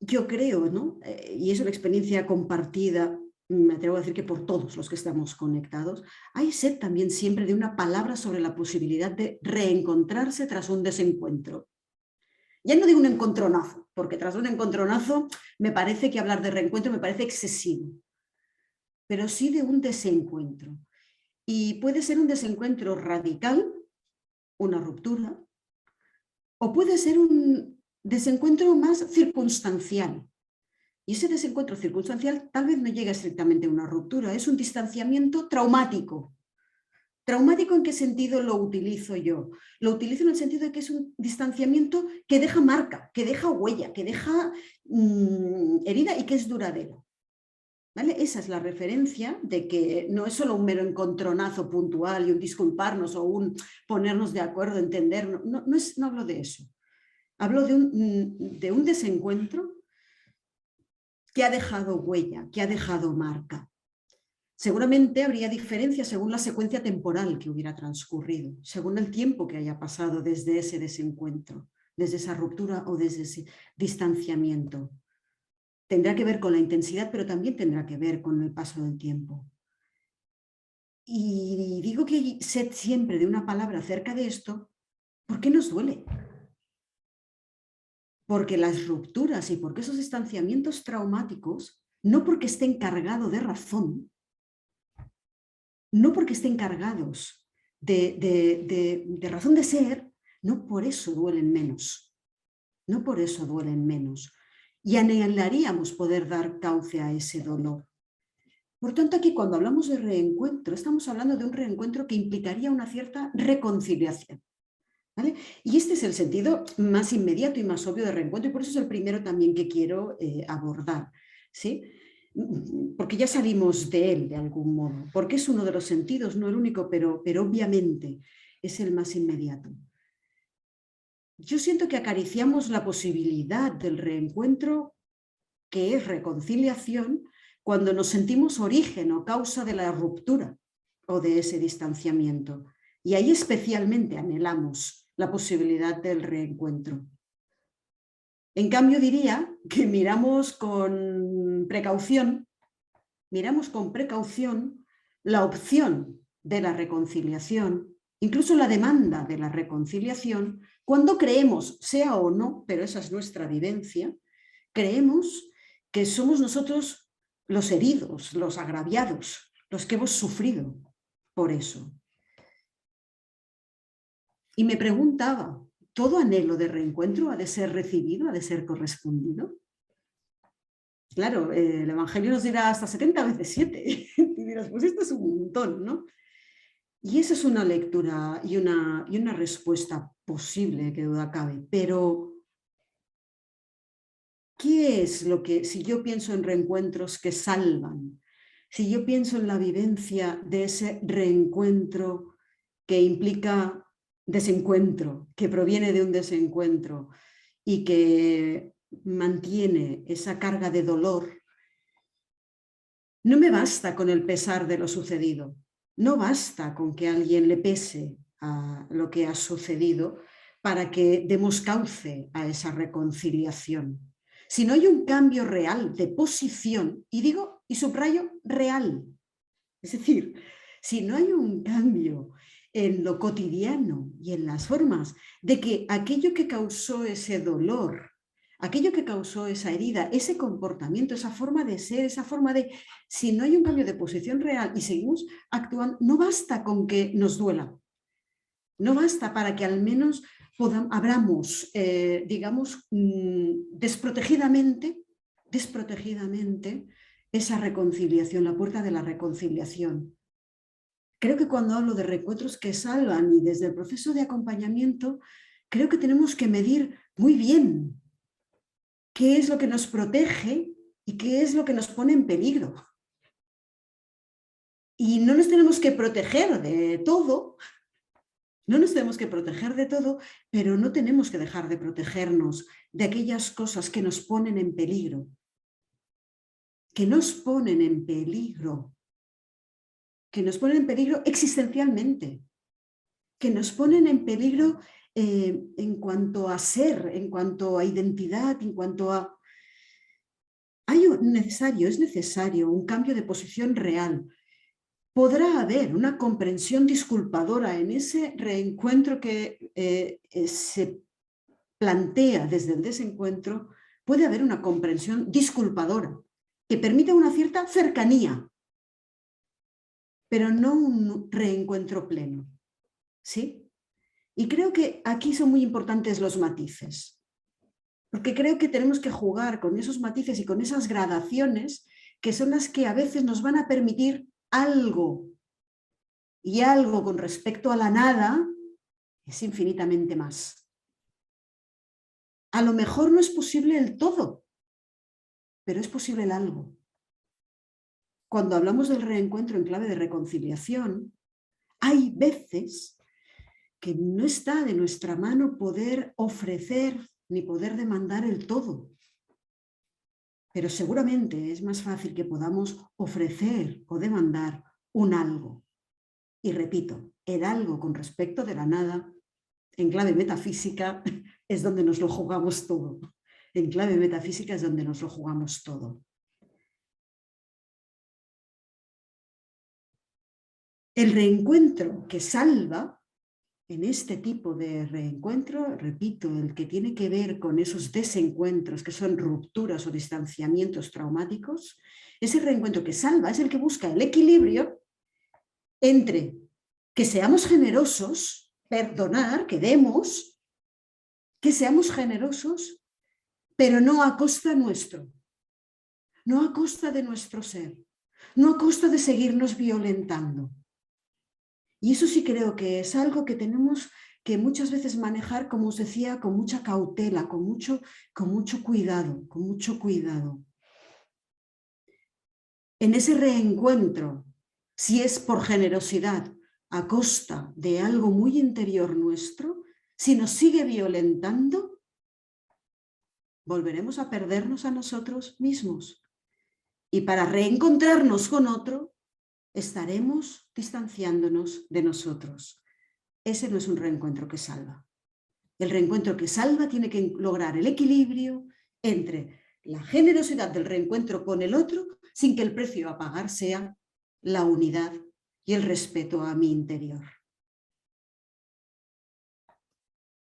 yo creo, ¿no? Y es una experiencia compartida, me atrevo a decir que por todos los que estamos conectados, hay sed también siempre de una palabra sobre la posibilidad de reencontrarse tras un desencuentro. Ya no digo un encontronazo, porque tras un encontronazo me parece que hablar de reencuentro me parece excesivo, pero sí de un desencuentro. Y puede ser un desencuentro radical, una ruptura, o puede ser un desencuentro más circunstancial. Y ese desencuentro circunstancial tal vez no llega estrictamente a una ruptura, es un distanciamiento traumático. ¿Traumático en qué sentido lo utilizo yo? Lo utilizo en el sentido de que es un distanciamiento que deja marca, que deja huella, que deja herida y que es duradero. ¿Vale? Esa es la referencia de que no es solo un mero encontronazo puntual y un disculparnos o un ponernos de acuerdo, entender. No hablo de eso. Hablo de un desencuentro que ha dejado huella, que ha dejado marca. Seguramente habría diferencias según la secuencia temporal que hubiera transcurrido, según el tiempo que haya pasado desde ese desencuentro, desde esa ruptura o desde ese distanciamiento. Tendrá que ver con la intensidad, pero también tendrá que ver con el paso del tiempo. Y digo que sé siempre de una palabra acerca de esto, ¿por qué nos duele? Porque las rupturas y porque esos distanciamientos traumáticos, no porque estén cargados de razón, no porque estén cargados de razón de ser, no por eso duelen menos. No por eso duelen menos. Y anhelaríamos poder dar cauce a ese dolor. Por tanto, aquí cuando hablamos de reencuentro, estamos hablando de un reencuentro que implicaría una cierta reconciliación. ¿Vale? Y este es el sentido más inmediato y más obvio de reencuentro, y por eso es el primero también que quiero abordar. ¿Sí? Porque ya salimos de él de algún modo, porque es uno de los sentidos, no el único, pero obviamente es el más inmediato. Yo siento que acariciamos la posibilidad del reencuentro, que es reconciliación, cuando nos sentimos origen o causa de la ruptura o de ese distanciamiento. Y ahí especialmente anhelamos la posibilidad del reencuentro. En cambio, diría que miramos con precaución la opción de la reconciliación, incluso la demanda de la reconciliación, cuando creemos, sea o no, pero esa es nuestra vivencia, creemos que somos nosotros los heridos, los agraviados, los que hemos sufrido por eso. Y me preguntaba, ¿todo anhelo de reencuentro ha de ser recibido, ha de ser correspondido? Claro, el Evangelio nos dirá hasta 70 veces 7. Y dirás, pues esto es un montón, ¿no? Y esa es una lectura y una respuesta posible, que duda cabe. Pero, ¿qué es lo que, si yo pienso en reencuentros que salvan, si yo pienso en la vivencia de ese reencuentro que implica desencuentro, que proviene de un desencuentro y que mantiene esa carga de dolor, no me basta con el pesar de lo sucedido, no basta con que a alguien le pese a lo que ha sucedido para que demos cauce a esa reconciliación. Si no hay un cambio real de posición, y digo, y subrayo, real, es decir, si no hay un cambio en lo cotidiano y en las formas de que aquello que causó ese dolor, aquello que causó esa herida, ese comportamiento, esa forma de ser, esa forma de... Si no hay un cambio de posición real y seguimos actuando, no basta con que nos duela. No basta para que al menos abramos, digamos, desprotegidamente esa reconciliación, la puerta de la reconciliación. Creo que cuando hablo de reencuentros que salvan y desde el proceso de acompañamiento, creo que tenemos que medir muy bien qué es lo que nos protege y qué es lo que nos pone en peligro. Y no nos tenemos que proteger de todo, pero no tenemos que dejar de protegernos de aquellas cosas que nos ponen en peligro, existencialmente, que nos ponen en peligro en cuanto a ser, en cuanto a identidad, en cuanto a... es necesario un cambio de posición real. Podrá haber una comprensión disculpadora en ese reencuentro que se plantea desde el desencuentro. Puede haber una comprensión disculpadora que permita una cierta cercanía, pero no un reencuentro pleno. ¿Sí? Y creo que aquí son muy importantes los matices, porque creo que tenemos que jugar con esos matices y con esas gradaciones que son las que a veces nos van a permitir algo, y algo con respecto a la nada es infinitamente más. A lo mejor no es posible el todo, pero es posible el algo. Cuando hablamos del reencuentro en clave de reconciliación, hay veces que no está de nuestra mano poder ofrecer ni poder demandar el todo. Pero seguramente es más fácil que podamos ofrecer o demandar un algo. Y repito, el algo con respecto de la nada, en clave metafísica, es donde nos lo jugamos todo. En clave metafísica es donde nos lo jugamos todo. El reencuentro que salva, en este tipo de reencuentro, repito, el que tiene que ver con esos desencuentros que son rupturas o distanciamientos traumáticos, ese reencuentro que salva es el que busca el equilibrio entre que seamos generosos, perdonar, que demos, que seamos generosos, pero no a costa nuestro, no a costa de nuestro ser, no a costa de seguirnos violentando. Y eso sí creo que es algo que tenemos que muchas veces manejar, como os decía, con mucha cautela, con mucho cuidado, con mucho cuidado. En ese reencuentro, si es por generosidad, a costa de algo muy interior nuestro, si nos sigue violentando, volveremos a perdernos a nosotros mismos. Y para reencontrarnos con otro, estaremos distanciándonos de nosotros. Ese no es un reencuentro que salva. El reencuentro que salva tiene que lograr el equilibrio entre la generosidad del reencuentro con el otro, sin que el precio a pagar sea la unidad y el respeto a mi interior.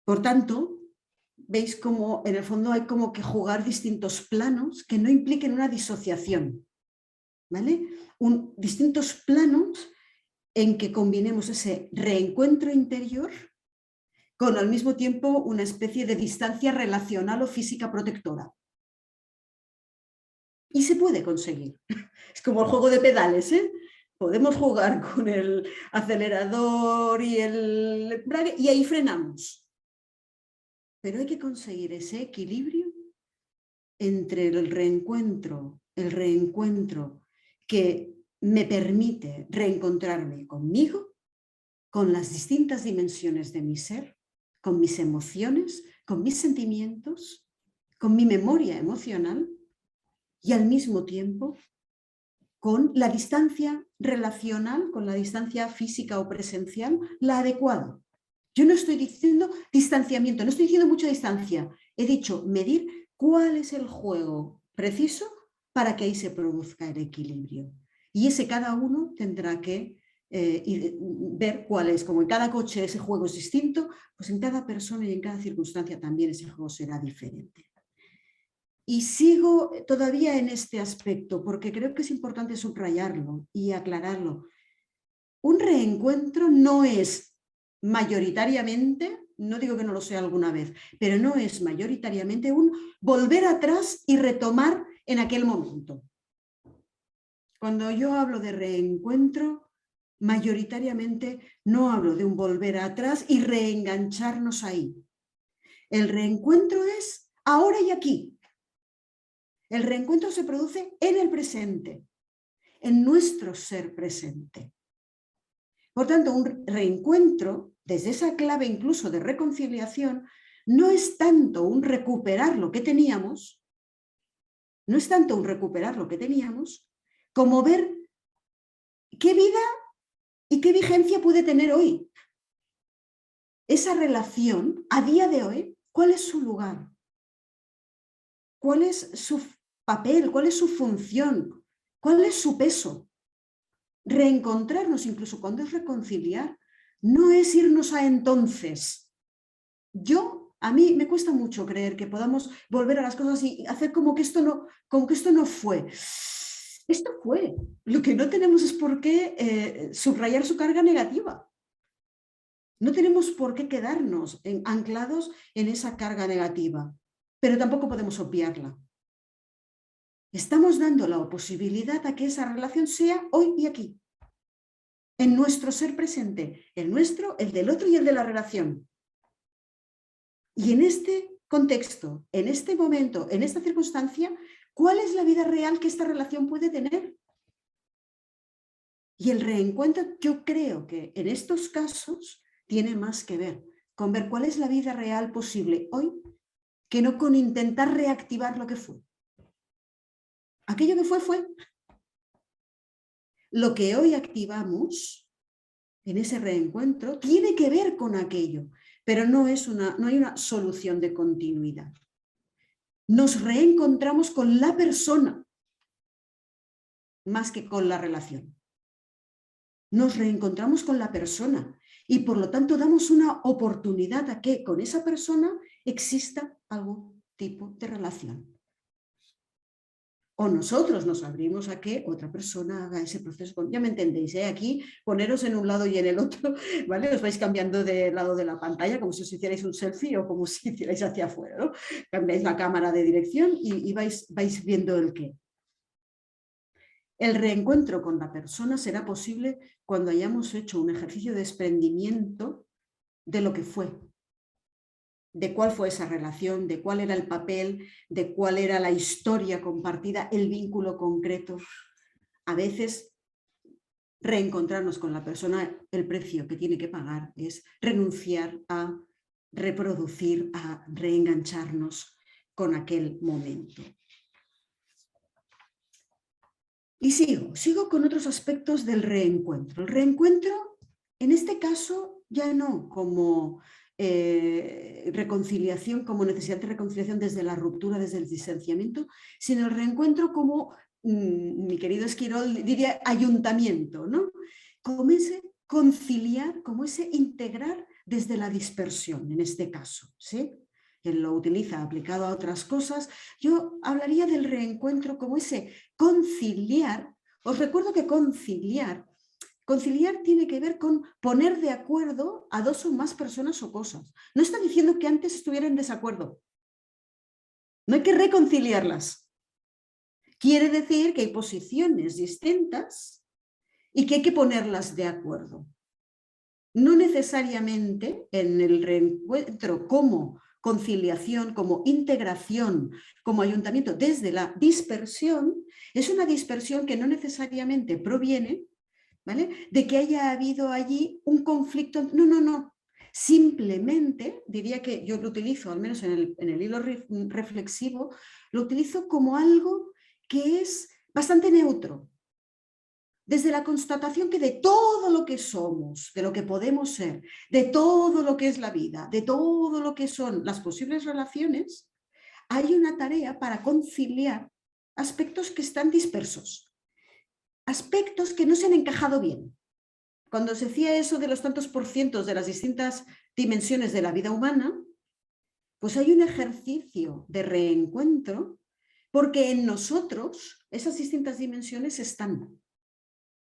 Por tanto, veis cómo en el fondo hay como que jugar distintos planos que no impliquen una disociación, ¿vale? Distintos planos en que combinemos ese reencuentro interior con al mismo tiempo una especie de distancia relacional o física protectora. Y se puede conseguir. Es como el juego de pedales, ¿eh? Podemos jugar con el acelerador y el embrague y ahí frenamos. Pero hay que conseguir ese equilibrio entre el reencuentro que me permite reencontrarme conmigo, con las distintas dimensiones de mi ser, con mis emociones, con mis sentimientos, con mi memoria emocional y al mismo tiempo con la distancia relacional, con la distancia física o presencial, la adecuada. Yo no estoy diciendo distanciamiento, no estoy diciendo mucha distancia. He dicho medir cuál es el juego preciso para que ahí se produzca el equilibrio. Y ese cada uno tendrá que ver cuál es. Como en cada coche ese juego es distinto, pues en cada persona y en cada circunstancia también ese juego será diferente. Y sigo todavía en este aspecto porque creo que es importante subrayarlo y aclararlo. Un reencuentro no es mayoritariamente, no digo que no lo sea alguna vez, pero no es mayoritariamente un volver atrás y retomar en aquel momento. Cuando yo hablo de reencuentro, mayoritariamente no hablo de un volver atrás y reengancharnos ahí. El reencuentro es ahora y aquí. El reencuentro se produce en el presente, en nuestro ser presente. Por tanto, un reencuentro, desde esa clave incluso de reconciliación, no es tanto un recuperar lo que teníamos, como ver qué vida y qué vigencia puede tener hoy. Esa relación, a día de hoy, ¿cuál es su lugar? ¿Cuál es su papel, cuál es su función, cuál es su peso. Reencontrarnos, incluso cuando es reconciliar, no es irnos a entonces. A mí me cuesta mucho creer que podamos volver a las cosas y hacer como que esto no fue. Esto fue. Lo que no tenemos es por qué subrayar su carga negativa. No tenemos por qué quedarnos anclados en esa carga negativa, pero tampoco podemos obviarla. Estamos dando la posibilidad a que esa relación sea hoy y aquí, en nuestro ser presente, el nuestro, el del otro y el de la relación. Y en este contexto, en este momento, en esta circunstancia, ¿cuál es la vida real que esta relación puede tener? Y el reencuentro, yo creo que en estos casos tiene más que ver con ver cuál es la vida real posible hoy, que no con intentar reactivar lo que fue. Aquello que fue. Lo que hoy activamos en ese reencuentro tiene que ver con aquello, pero no hay una solución de continuidad. Nos reencontramos con la persona más que con la relación. Nos reencontramos con la persona y por lo tanto damos una oportunidad a que con esa persona exista algún tipo de relación. O nosotros nos abrimos a que otra persona haga ese proceso. Ya me entendéis, ¿eh? Aquí poneros en un lado y en el otro, ¿vale? Os vais cambiando de lado de la pantalla como si os hicierais un selfie o como si hicierais hacia afuera, ¿no? Cambiáis la cámara de dirección y vais viendo el qué. El reencuentro con la persona será posible cuando hayamos hecho un ejercicio de desprendimiento de lo que fue, de cuál fue esa relación, de cuál era el papel, de cuál era la historia compartida, el vínculo concreto. A veces reencontrarnos con la persona, el precio que tiene que pagar es renunciar a reproducir, a reengancharnos con aquel momento. Y sigo con otros aspectos del reencuentro. El reencuentro, en este caso, ya no como reconciliación, como necesidad de reconciliación desde la ruptura, desde el distanciamiento, sino el reencuentro como, mi querido Esquirol diría, ayuntamiento, ¿no? Como ese conciliar, como ese integrar desde la dispersión, en este caso, ¿sí? Él lo utiliza aplicado a otras cosas. Yo hablaría del reencuentro como ese conciliar. Os recuerdo que conciliar tiene que ver con poner de acuerdo a dos o más personas o cosas. No está diciendo que antes estuvieran en desacuerdo. No hay que reconciliarlas. Quiere decir que hay posiciones distintas y que hay que ponerlas de acuerdo. No necesariamente en el reencuentro como conciliación, como integración, como ayuntamiento desde la dispersión, es una dispersión que no necesariamente proviene, ¿vale?, de que haya habido allí un conflicto. No. Simplemente, diría que yo lo utilizo, al menos en el hilo reflexivo, lo utilizo como algo que es bastante neutro. Desde la constatación que de todo lo que somos, de lo que podemos ser, de todo lo que es la vida, de todo lo que son las posibles relaciones, hay una tarea para conciliar aspectos que están dispersos, aspectos que no se han encajado bien. Cuando se decía eso de los tantos % de las distintas dimensiones de la vida humana, pues hay un ejercicio de reencuentro porque en nosotros esas distintas dimensiones están.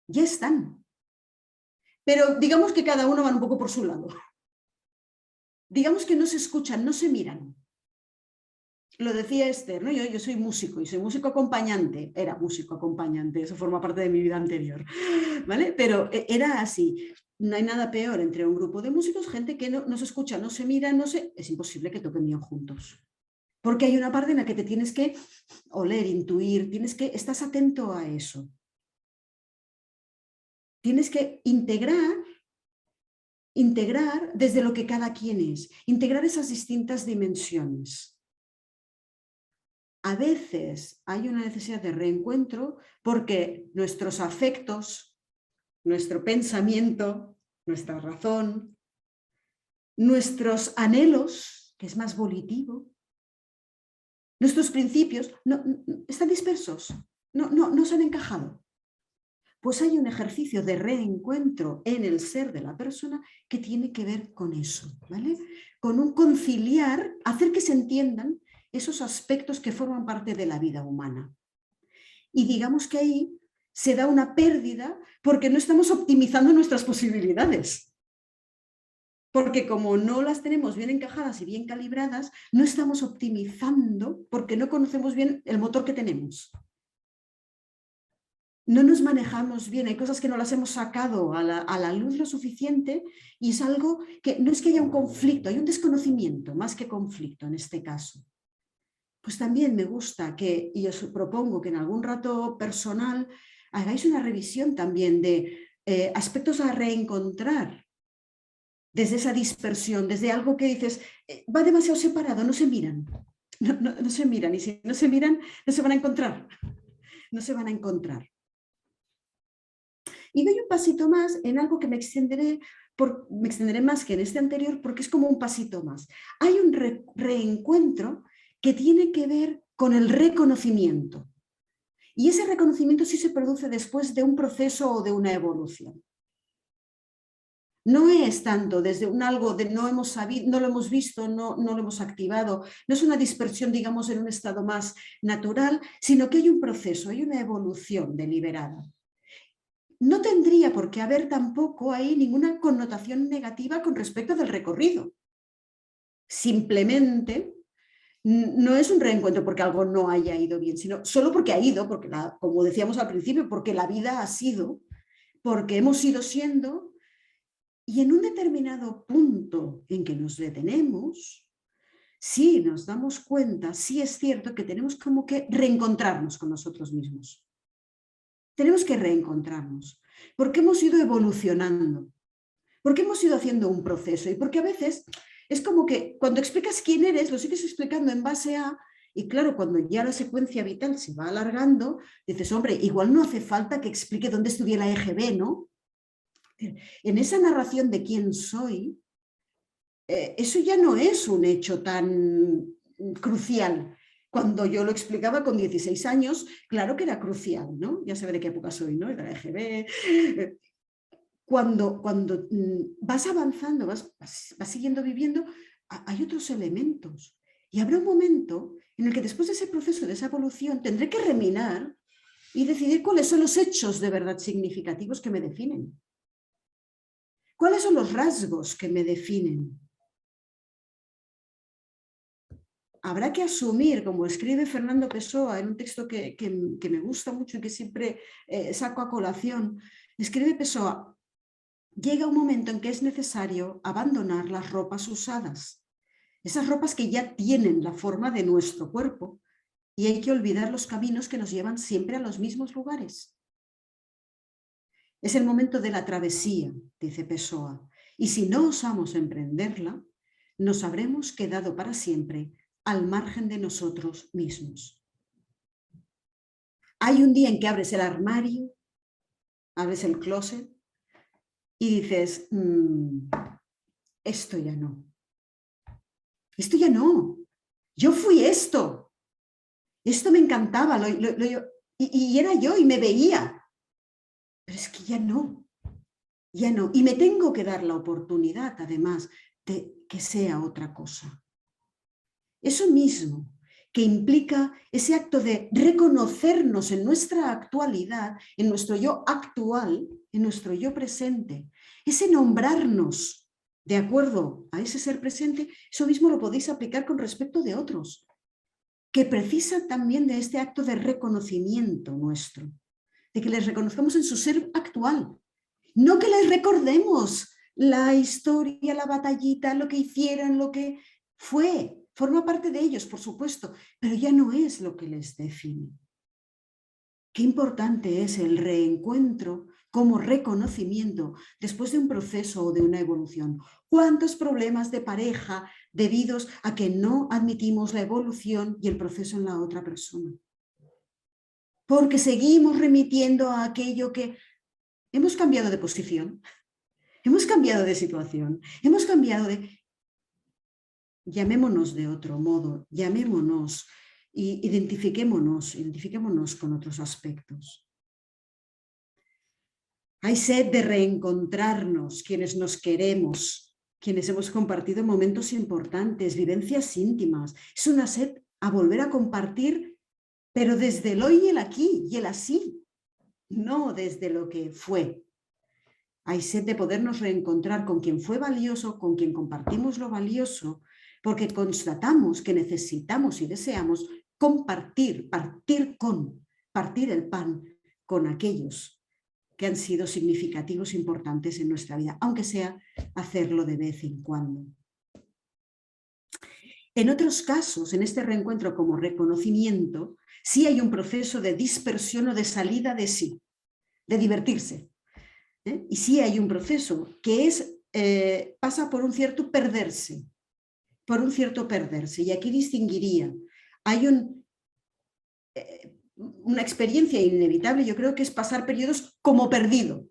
Ya están. Pero digamos que cada uno va un poco por su lado. Digamos que no se escuchan, no se miran. Lo decía Esther, ¿no? Yo soy músico y soy músico acompañante. Era músico acompañante, eso forma parte de mi vida anterior, ¿vale? Pero era así. No hay nada peor entre un grupo de músicos, gente que no se escucha, no se mira, es imposible que toquen bien juntos. Porque hay una parte en la que te tienes que oler, intuir, estás atento a eso. Tienes que integrar desde lo que cada quien es, integrar esas distintas dimensiones. A veces hay una necesidad de reencuentro porque nuestros afectos, nuestro pensamiento, nuestra razón, nuestros anhelos, que es más volitivo, Nuestros principios están dispersos, no se han encajado. Pues hay un ejercicio de reencuentro en el ser de la persona que tiene que ver con eso, ¿vale? Con un conciliar, hacer que se entiendan esos aspectos que forman parte de la vida humana. Y digamos que ahí se da una pérdida porque no estamos optimizando nuestras posibilidades. Porque como no las tenemos bien encajadas y bien calibradas, no estamos optimizando porque no conocemos bien el motor que tenemos. No nos manejamos bien, hay cosas que no las hemos sacado a la luz lo suficiente y es algo que no es que haya un conflicto, hay un desconocimiento más que conflicto en este caso. Pues también me gusta que, y os propongo que en algún rato personal hagáis una revisión también de aspectos a reencontrar desde esa dispersión, desde algo que dices, va demasiado separado, no se miran, no se miran, y si no se miran, no se van a encontrar, no se van a encontrar. Y doy un pasito más en algo que me extenderé más que en este anterior porque es como un pasito más. Hay un reencuentro que tiene que ver con el reconocimiento. Y ese reconocimiento sí se produce después de un proceso o de una evolución. No es tanto desde un algo de no hemos sabido, no lo hemos visto, no lo hemos activado, no es una dispersión, digamos, en un estado más natural, sino que hay un proceso, hay una evolución deliberada. No tendría por qué haber tampoco ahí ninguna connotación negativa con respecto del recorrido. Simplemente no es un reencuentro porque algo no haya ido bien, sino solo porque ha ido, porque como decíamos al principio, porque la vida ha sido, porque hemos ido siendo, y en un determinado punto en que nos detenemos, sí nos damos cuenta, sí es cierto que tenemos como que reencontrarnos con nosotros mismos. Tenemos que reencontrarnos, porque hemos ido evolucionando, porque hemos ido haciendo un proceso y porque a veces es como que cuando explicas quién eres, lo sigues explicando en base a, y claro, cuando ya la secuencia vital se va alargando, dices, hombre, igual no hace falta que explique dónde estudié la EGB, ¿no? En esa narración de quién soy, eso ya no es un hecho tan crucial. Cuando yo lo explicaba con 16 años, claro que era crucial, ¿no? Ya sabe de qué época soy, ¿no? Era EGB. Cuando vas avanzando, vas siguiendo viviendo, hay otros elementos. Y habrá un momento en el que después de ese proceso, de esa evolución, tendré que reminar y decidir cuáles son los hechos de verdad significativos que me definen. ¿Cuáles son los rasgos que me definen? Habrá que asumir, como escribe Fernando Pessoa en un texto que me gusta mucho y que siempre saco a colación, escribe Pessoa, llega un momento en que es necesario abandonar las ropas usadas, esas ropas que ya tienen la forma de nuestro cuerpo, y hay que olvidar los caminos que nos llevan siempre a los mismos lugares. Es el momento de la travesía, dice Pessoa, y si no osamos emprenderla, nos habremos quedado para siempre al margen de nosotros mismos. Hay un día en que abres el armario, abres el closet y dices, esto ya no. Esto ya no. Yo fui esto. Esto me encantaba y era yo y me veía. Pero es que ya no. Ya no. Y me tengo que dar la oportunidad, además, de que sea otra cosa. Eso mismo, que implica ese acto de reconocernos en nuestra actualidad, en nuestro yo actual, en nuestro yo presente, ese nombrarnos de acuerdo a ese ser presente, eso mismo lo podéis aplicar con respecto de otros, que precisa también de este acto de reconocimiento nuestro, de que les reconozcamos en su ser actual, no que les recordemos la historia, la batallita, lo que hicieron, lo que fue. Forma parte de ellos, por supuesto, pero ya no es lo que les define. Qué importante es el reencuentro como reconocimiento después de un proceso o de una evolución. ¿Cuántos problemas de pareja debidos a que no admitimos la evolución y el proceso en la otra persona? Porque seguimos remitiendo a aquello que hemos cambiado de posición, hemos cambiado de situación, hemos cambiado de... Llamémonos de otro modo, llamémonos y identifiquémonos con otros aspectos. Hay sed de reencontrarnos, quienes nos queremos, quienes hemos compartido momentos importantes, vivencias íntimas. Es una sed a volver a compartir, pero desde el hoy y el aquí y el así, no desde lo que fue. Hay sed de podernos reencontrar con quien fue valioso, con quien compartimos lo valioso, porque constatamos que necesitamos y deseamos compartir, partir el pan con aquellos que han sido significativos, importantes en nuestra vida, aunque sea hacerlo de vez en cuando. En otros casos, en este reencuentro como reconocimiento, sí hay un proceso de dispersión o de salida de sí, de divertirse. Y sí hay un proceso que pasa por un cierto perderse, y aquí distinguiría, hay una experiencia inevitable, yo creo que es pasar periodos como perdido,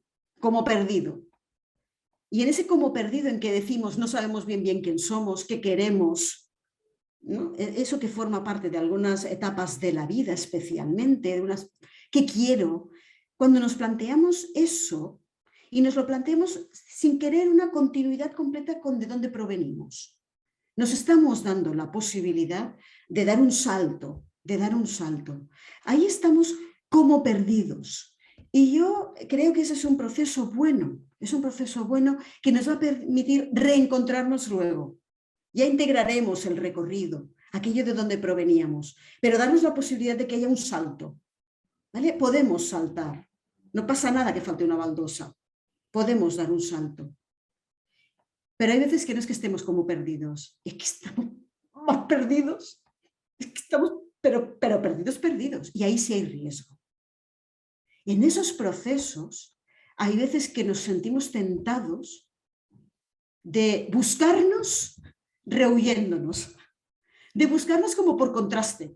y en ese como perdido en que decimos no sabemos bien quién somos, qué queremos, ¿no? Eso que forma parte de algunas etapas de la vida especialmente, ¿qué quiero? Cuando nos planteamos eso, y nos lo planteamos sin querer una continuidad completa con de dónde provenimos. Nos estamos dando la posibilidad de dar un salto, Ahí estamos como perdidos. Y yo creo que ese es un proceso bueno, que nos va a permitir reencontrarnos luego. Ya integraremos el recorrido, aquello de donde proveníamos, pero darnos la posibilidad de que haya un salto. ¿Vale? Podemos saltar. No pasa nada que falte una baldosa. Podemos dar un salto. Pero hay veces que no es que estemos como perdidos, es que estamos más perdidos. Es que estamos, pero perdidos. Y ahí sí hay riesgo. En esos procesos hay veces que nos sentimos tentados de buscarnos rehuyéndonos, de buscarnos como por contraste,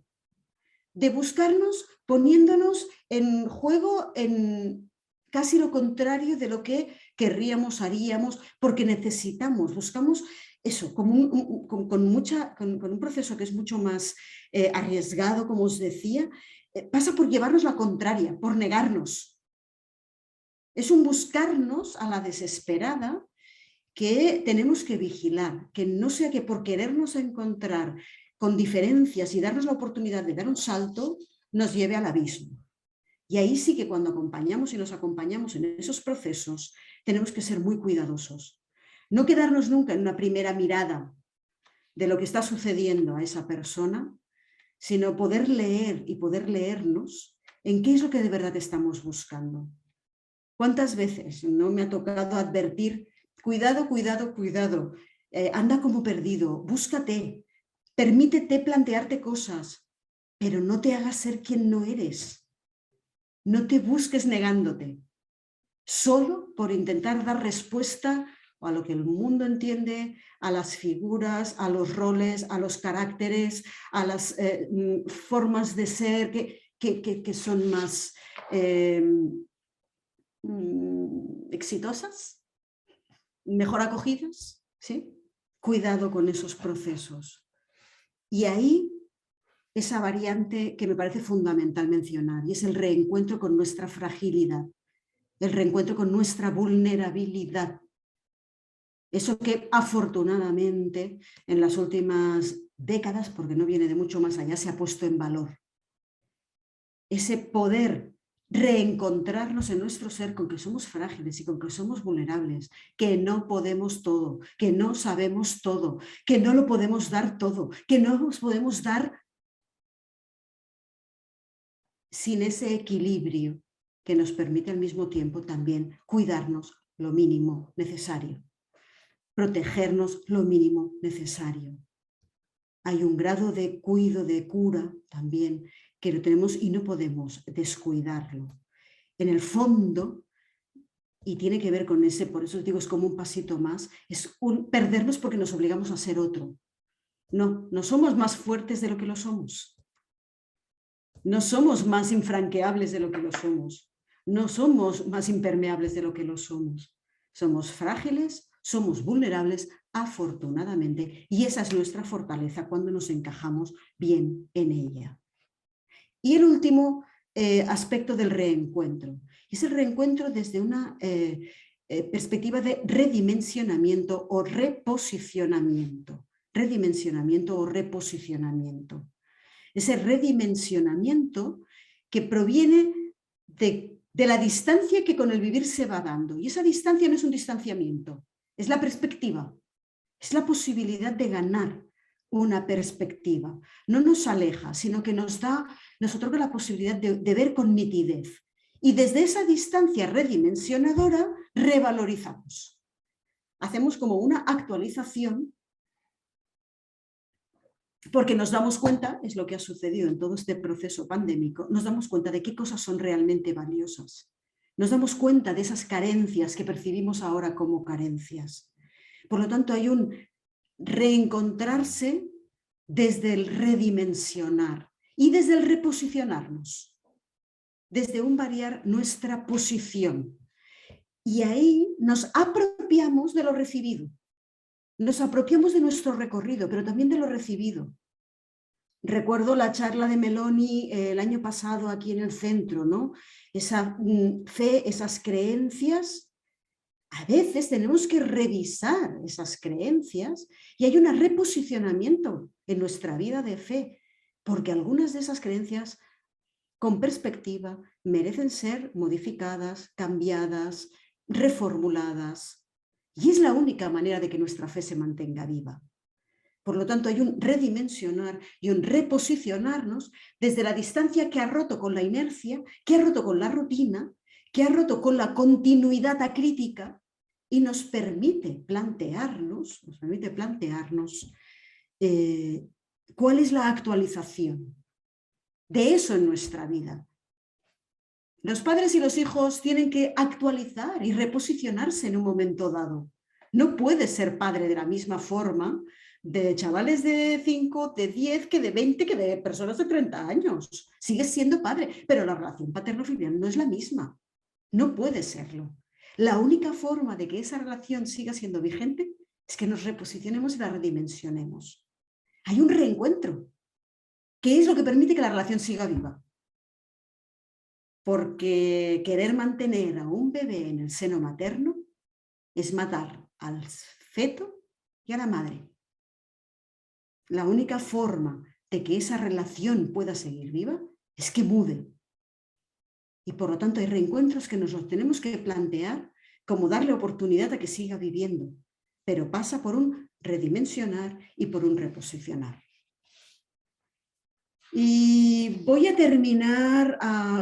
de buscarnos poniéndonos en juego en casi lo contrario de lo que querríamos, haríamos, porque buscamos eso, con un proceso que es mucho más arriesgado, como os decía, pasa por llevarnos la contraria, por negarnos. Es un buscarnos a la desesperada que tenemos que vigilar, que no sea que por querernos encontrar con diferencias y darnos la oportunidad de dar un salto, nos lleve al abismo. Y ahí sí que cuando acompañamos y nos acompañamos en esos procesos, tenemos que ser muy cuidadosos. No quedarnos nunca en una primera mirada de lo que está sucediendo a esa persona, sino poder leer y poder leernos en qué es lo que de verdad estamos buscando. ¿Cuántas veces no me ha tocado advertir: cuidado, anda como perdido, búscate, permítete plantearte cosas, pero no te hagas ser quien no eres. No te busques negándote, solo por intentar dar respuesta a lo que el mundo entiende, a las figuras, a los roles, a los caracteres, a las formas de ser que son más exitosas, mejor acogidas, ¿sí? Cuidado con esos procesos. Y ahí esa variante que me parece fundamental mencionar, y es el reencuentro con nuestra fragilidad, el reencuentro con nuestra vulnerabilidad. Eso que afortunadamente en las últimas décadas, porque no viene de mucho más allá, se ha puesto en valor. Ese poder reencontrarnos en nuestro ser con que somos frágiles y con que somos vulnerables, que no podemos todo, que no sabemos todo, que no lo podemos dar todo, que no nos podemos dar sin ese equilibrio que nos permite al mismo tiempo también cuidarnos lo mínimo necesario, protegernos lo mínimo necesario. Hay un grado de cuidado, de cura también, que lo tenemos y no podemos descuidarlo. En el fondo, y tiene que ver con ese, por eso os digo, es como un pasito más, es perdernos porque nos obligamos a ser otro. No somos más fuertes de lo que lo somos. No somos más infranqueables de lo que lo somos. No somos más impermeables de lo que lo somos. Somos frágiles, somos vulnerables, afortunadamente, y esa es nuestra fortaleza cuando nos encajamos bien en ella. Y el último aspecto del reencuentro es el reencuentro desde una perspectiva de redimensionamiento o reposicionamiento. Redimensionamiento o reposicionamiento. Ese redimensionamiento que proviene de la distancia que con el vivir se va dando. Y esa distancia no es un distanciamiento, es la perspectiva, es la posibilidad de ganar una perspectiva. No nos aleja, sino que nos otorga la posibilidad de ver con nitidez. Y desde esa distancia redimensionadora revalorizamos. Hacemos como una actualización porque nos damos cuenta, es lo que ha sucedido en todo este proceso pandémico, nos damos cuenta de qué cosas son realmente valiosas. Nos damos cuenta de esas carencias que percibimos ahora como carencias. Por lo tanto, hay un reencontrarse desde el redimensionar y desde el reposicionarnos, desde un variar nuestra posición. Y ahí nos apropiamos de lo recibido. Nos apropiamos de nuestro recorrido, pero también de lo recibido. Recuerdo la charla de Meloni el año pasado aquí en el centro, ¿no? Esa fe, esas creencias. A veces tenemos que revisar esas creencias y hay un reposicionamiento en nuestra vida de fe, porque algunas de esas creencias, con perspectiva, merecen ser modificadas, cambiadas, reformuladas. Y es la única manera de que nuestra fe se mantenga viva. Por lo tanto, hay un redimensionar y un reposicionarnos desde la distancia que ha roto con la inercia, que ha roto con la rutina, que ha roto con la continuidad acrítica y nos permite plantearnos cuál es la actualización de eso en nuestra vida. Los padres y los hijos tienen que actualizar y reposicionarse en un momento dado. No puedes ser padre de la misma forma de chavales de 5, de 10, que de 20, que de personas de 30 años. Sigues siendo padre, pero la relación paterno-filial no es la misma. No puede serlo. La única forma de que esa relación siga siendo vigente es que nos reposicionemos y la redimensionemos. Hay un reencuentro, que es lo que permite que la relación siga viva. Porque querer mantener a un bebé en el seno materno es matar al feto y a la madre. La única forma de que esa relación pueda seguir viva es que mude. Y por lo tanto hay reencuentros que nos los tenemos que plantear como darle oportunidad a que siga viviendo, pero pasa por un redimensionar y por un reposicionar. Y voy a terminar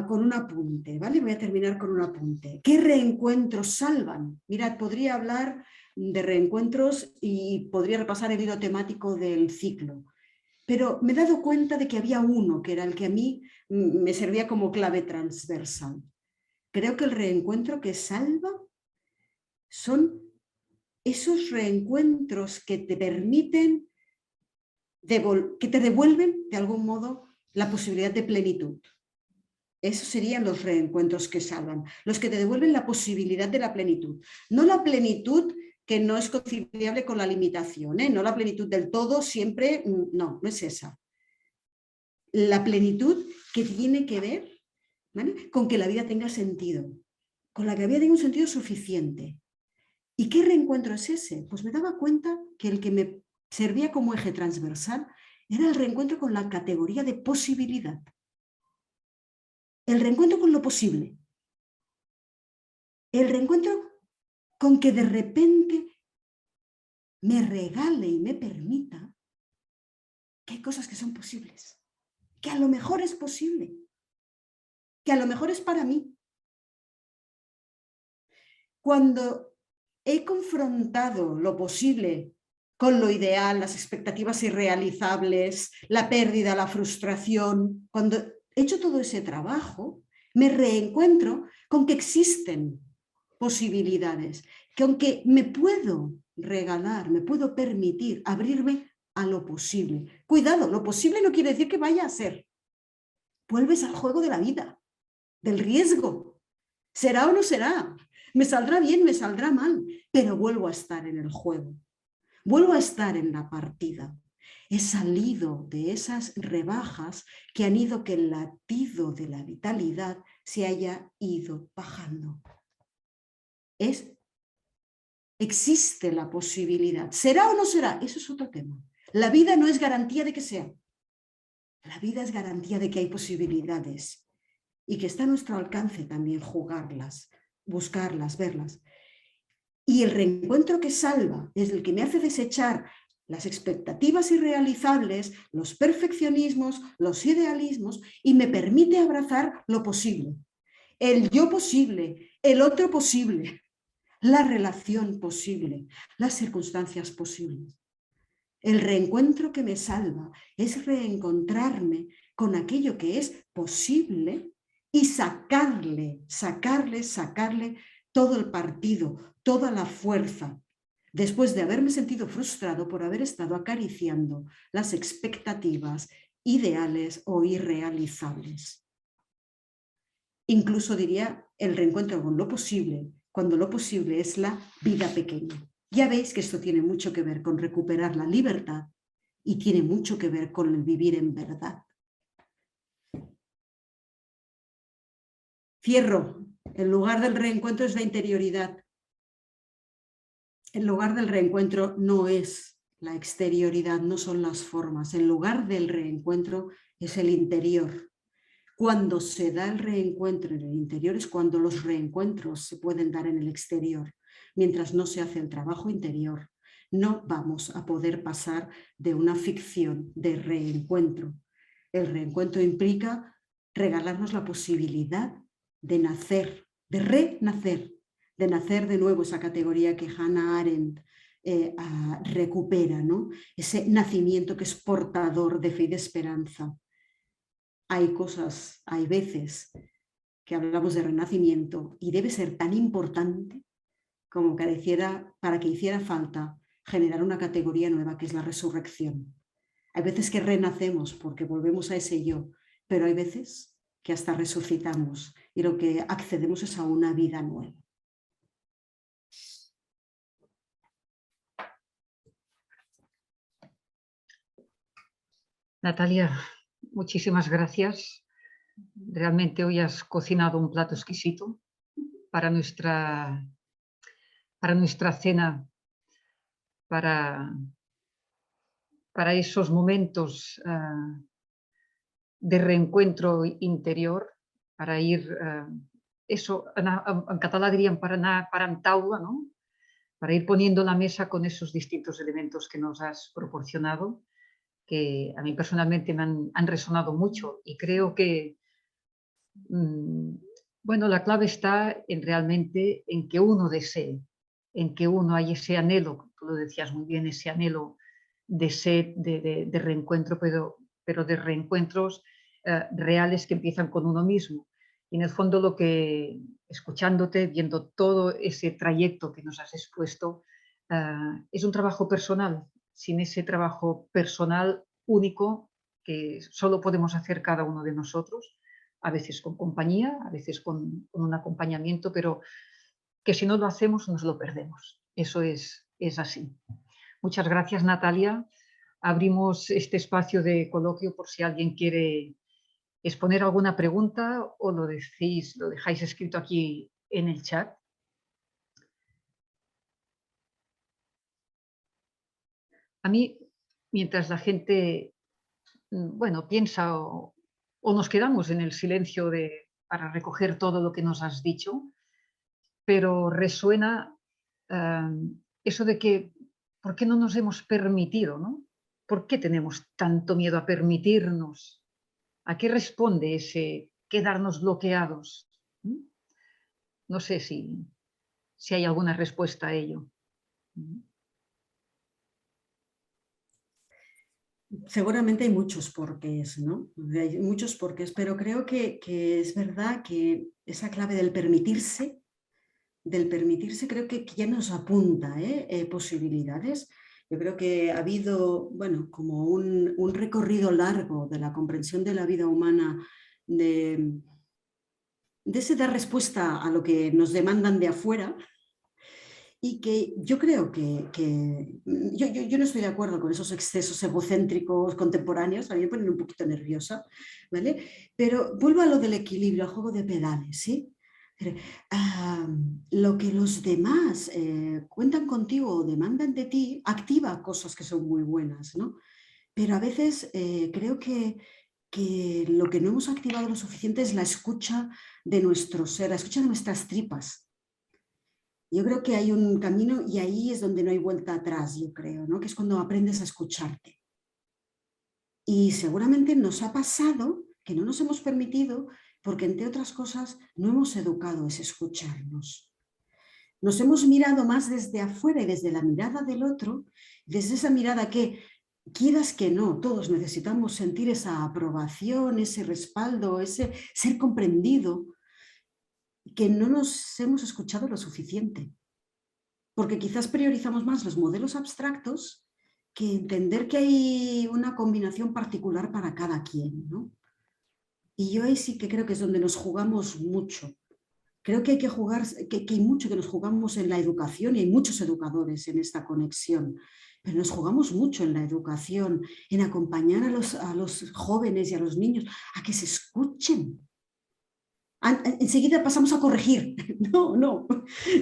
con un apunte, ¿vale? Voy a terminar con un apunte. ¿Qué reencuentros salvan? Mirad, podría hablar de reencuentros y podría repasar el hilo temático del ciclo, pero me he dado cuenta de que había uno que era el que a mí me servía como clave transversal. Creo que el reencuentro que salva son esos reencuentros que te permiten, que te devuelven de algún modo la posibilidad de plenitud. Esos serían los reencuentros que salvan, los que te devuelven la posibilidad de la plenitud. No la plenitud que no es conciliable con la limitación, no la plenitud del todo siempre, no es esa. La plenitud que tiene que ver, ¿vale?, con que la vida tenga sentido, con la que la vida tenga un sentido suficiente. ¿Y qué reencuentro es ese? Pues me daba cuenta que el que me servía como eje transversal era el reencuentro con la categoría de posibilidad. El reencuentro con lo posible. El reencuentro con que de repente me regale y me permita que hay cosas que son posibles, que a lo mejor es posible, que a lo mejor es para mí. Cuando he confrontado lo posible con lo ideal, las expectativas irrealizables, la pérdida, la frustración, cuando he hecho todo ese trabajo, me reencuentro con que existen posibilidades, que aunque me puedo regalar, me puedo permitir abrirme a lo posible. Cuidado, lo posible no quiere decir que vaya a ser. Vuelves al juego de la vida, del riesgo. ¿Será o no será? Me saldrá bien, me saldrá mal, pero vuelvo a estar en el juego. vuelvo a estar en la partida. He salido de esas rebajas que han ido que el latido de la vitalidad se haya ido bajando. Existe la posibilidad. ¿Será o no será? Eso es otro tema. La vida no es garantía de que sea. La vida es garantía de que hay posibilidades y que está a nuestro alcance también jugarlas, buscarlas, verlas. Y el reencuentro que salva es el que me hace desechar las expectativas irrealizables, los perfeccionismos, los idealismos y me permite abrazar lo posible. El yo posible, el otro posible, la relación posible, las circunstancias posibles. El reencuentro que me salva es reencontrarme con aquello que es posible y sacarle todo el partido, toda la fuerza, después de haberme sentido frustrado por haber estado acariciando las expectativas ideales o irrealizables. Incluso diría el reencuentro con lo posible, cuando lo posible es la vida pequeña. Ya veis que esto tiene mucho que ver con recuperar la libertad y tiene mucho que ver con el vivir en verdad. Cierro. El lugar del reencuentro es la interioridad. El lugar del reencuentro no es la exterioridad, no son las formas. El lugar del reencuentro es el interior. Cuando se da el reencuentro en el interior es cuando los reencuentros se pueden dar en el exterior. Mientras no se hace el trabajo interior, no vamos a poder pasar de una ficción de reencuentro. El reencuentro implica regalarnos la posibilidad de nacer, de renacer, de nacer de nuevo, esa categoría que Hannah Arendt recupera, ¿no? Ese nacimiento que es portador de fe y de esperanza. Hay veces que hablamos de renacimiento y debe ser tan importante como para que hiciera falta generar una categoría nueva que es la resurrección. Hay veces que renacemos porque volvemos a ese yo, pero hay veces que hasta resucitamos y lo que accedemos es a una vida nueva. Natalia, muchísimas gracias. Realmente hoy has cocinado un plato exquisito para nuestra cena, para esos momentos de reencuentro interior, para ir, en català diríem per anar parant taula, ¿no? Para ir poniendo la mesa con esos distintos elementos que nos has proporcionado, que a mí personalmente me han resonado mucho y creo que bueno, la clave está realmente en que uno desee, en que uno hay ese anhelo, tú lo decías muy bien, ese anhelo de sed, de reencuentro, pero de reencuentros reales que empiezan con uno mismo. Y en el fondo lo que, escuchándote, viendo todo ese trayecto que nos has expuesto, es un trabajo personal. Sin ese trabajo personal único que solo podemos hacer cada uno de nosotros, a veces con compañía, a veces con un acompañamiento, pero que si no lo hacemos nos lo perdemos. Eso es así. Muchas gracias, Natalia. Abrimos este espacio de coloquio por si alguien quiere exponer alguna pregunta o lo dejáis escrito aquí en el chat. A mí, mientras la gente, bueno, piensa o nos quedamos en el silencio para recoger todo lo que nos has dicho, pero resuena eso de que, ¿por qué no nos hemos permitido, ¿no? ¿Por qué tenemos tanto miedo a permitirnos? ¿A qué responde ese quedarnos bloqueados? No sé si hay alguna respuesta a ello. Seguramente hay muchos porqués, ¿no? Hay muchos porqués, pero creo que es verdad que esa clave del permitirse creo que ya nos apunta posibilidades. Yo creo que ha habido, bueno, como un recorrido largo de la comprensión de la vida humana, de ese dar respuesta a lo que nos demandan de afuera y que yo creo yo no estoy de acuerdo con esos excesos egocéntricos contemporáneos, a mí me ponen un poquito nerviosa, ¿vale? Pero vuelvo a lo del equilibrio, al juego de pedales, ¿sí? Lo que los demás cuentan contigo o demandan de ti activa cosas que son muy buenas, ¿no? Pero a veces creo que lo que no hemos activado lo suficiente es la escucha de nuestro ser, la escucha de nuestras tripas. Yo creo que hay un camino y ahí es donde no hay vuelta atrás, yo creo, ¿no? Que es cuando aprendes a escucharte. Y seguramente nos ha pasado que no nos hemos permitido porque, entre otras cosas, no hemos educado ese escucharnos. Nos hemos mirado más desde afuera y desde la mirada del otro, desde esa mirada que, quieras que no, todos necesitamos sentir esa aprobación, ese respaldo, ese ser comprendido, que no nos hemos escuchado lo suficiente. Porque quizás priorizamos más los modelos abstractos que entender que hay una combinación particular para cada quien, ¿no? Y yo ahí sí que creo que es donde nos jugamos mucho. Creo que hay que jugar, que hay mucho que nos jugamos en la educación y hay muchos educadores en esta conexión, pero nos jugamos mucho en la educación, en acompañar a los jóvenes y a los niños a que se escuchen. Enseguida pasamos a corregir. No, no.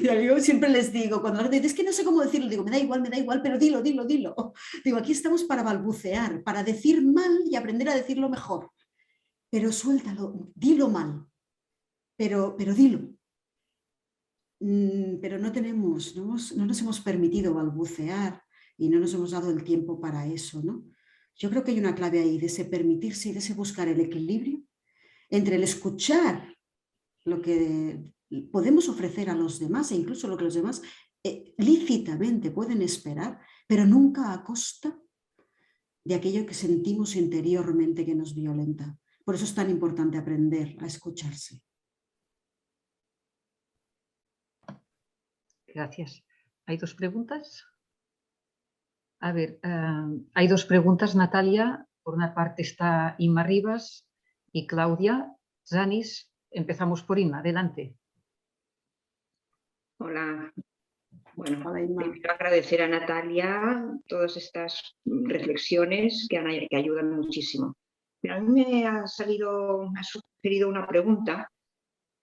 Yo siempre les digo, cuando alguien dice, es que no sé cómo decirlo, digo, me da igual, pero dilo, dilo, dilo. Digo, aquí estamos para balbucear, para decir mal y aprender a decirlo mejor. Pero suéltalo, dilo mal, pero dilo. Pero no nos hemos permitido balbucear y no nos hemos dado el tiempo para eso, ¿no? Yo creo que hay una clave ahí de ese permitirse y de ese buscar el equilibrio entre el escuchar lo que podemos ofrecer a los demás e incluso lo que los demás lícitamente pueden esperar, pero nunca a costa de aquello que sentimos interiormente que nos violenta. Por eso es tan importante aprender a escucharse. Gracias. ¿Hay dos preguntas? A ver, hay dos preguntas, Natalia. Por una parte está Inma Rivas y Claudia Zanis. Empezamos por Inma, adelante. Hola. Bueno, primero agradecer a Natalia todas estas reflexiones que ayudan muchísimo. Pero a mí me ha sugerido una pregunta.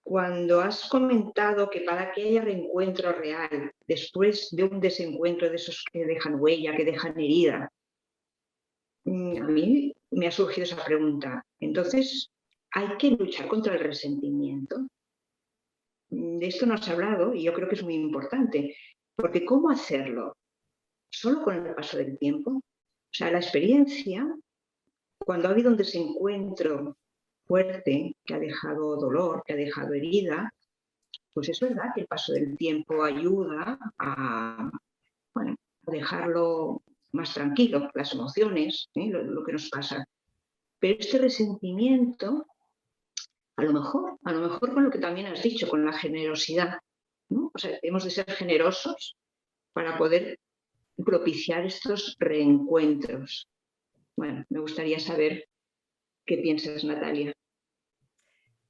Cuando has comentado que para que haya reencuentro real, después de un desencuentro de esos que dejan huella, que dejan herida, a mí me ha surgido esa pregunta. Entonces, ¿hay que luchar contra el resentimiento? De esto no has hablado y yo creo que es muy importante, porque ¿cómo hacerlo? ¿Solo con el paso del tiempo? O sea, la experiencia, cuando ha habido un desencuentro fuerte, que ha dejado dolor, que ha dejado herida, pues es verdad que el paso del tiempo ayuda a dejarlo más tranquilo, las emociones, lo que nos pasa. Pero este resentimiento, a lo mejor con lo que también has dicho, con la generosidad, ¿no? O sea, hemos de ser generosos para poder propiciar estos reencuentros. Bueno, me gustaría saber qué piensas, Natalia.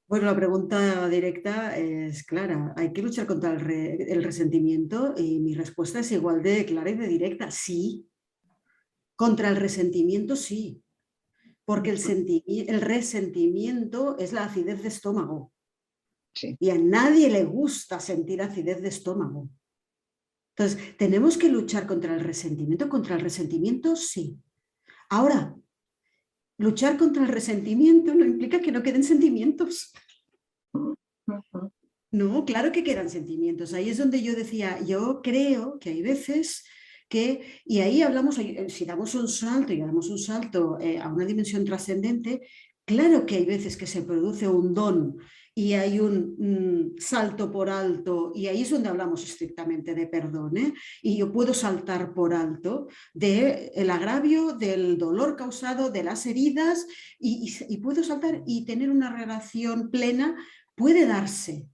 Bueno, la pregunta directa es clara. ¿Hay que luchar contra el resentimiento? Y mi respuesta es igual de clara y de directa. Sí. Contra el resentimiento, sí. Porque el resentimiento es la acidez de estómago. Sí. Y a nadie le gusta sentir acidez de estómago. Entonces, ¿tenemos que luchar contra el resentimiento? Contra el resentimiento, sí. Ahora, luchar contra el resentimiento no implica que no queden sentimientos. No, claro que quedan sentimientos. Ahí es donde yo decía, yo creo que hay veces que, y ahí hablamos, si damos un salto y damos un salto a una dimensión trascendente, claro que hay veces que se produce un don y hay un salto por alto, y ahí es donde hablamos estrictamente de perdón, y yo puedo saltar por alto del agravio, del dolor causado, de las heridas, y puedo saltar y tener una relación plena. Puede darse,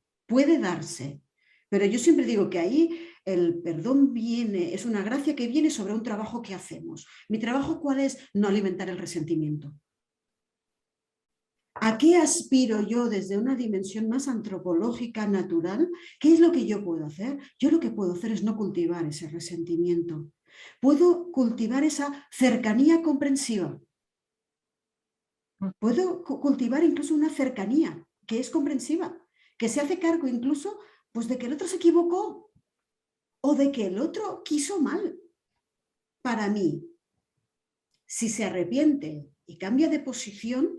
pero yo siempre digo que ahí el perdón es una gracia que viene sobre un trabajo que hacemos. ¿Mi trabajo cuál es? No alimentar el resentimiento. ¿A qué aspiro yo desde una dimensión más antropológica, natural? ¿Qué es lo que yo puedo hacer? Yo lo que puedo hacer es no cultivar ese resentimiento. Puedo cultivar esa cercanía comprensiva. Puedo cultivar incluso una cercanía que es comprensiva, que se hace cargo incluso pues, de que el otro se equivocó o de que el otro quiso mal. Para mí, si se arrepiente y cambia de posición,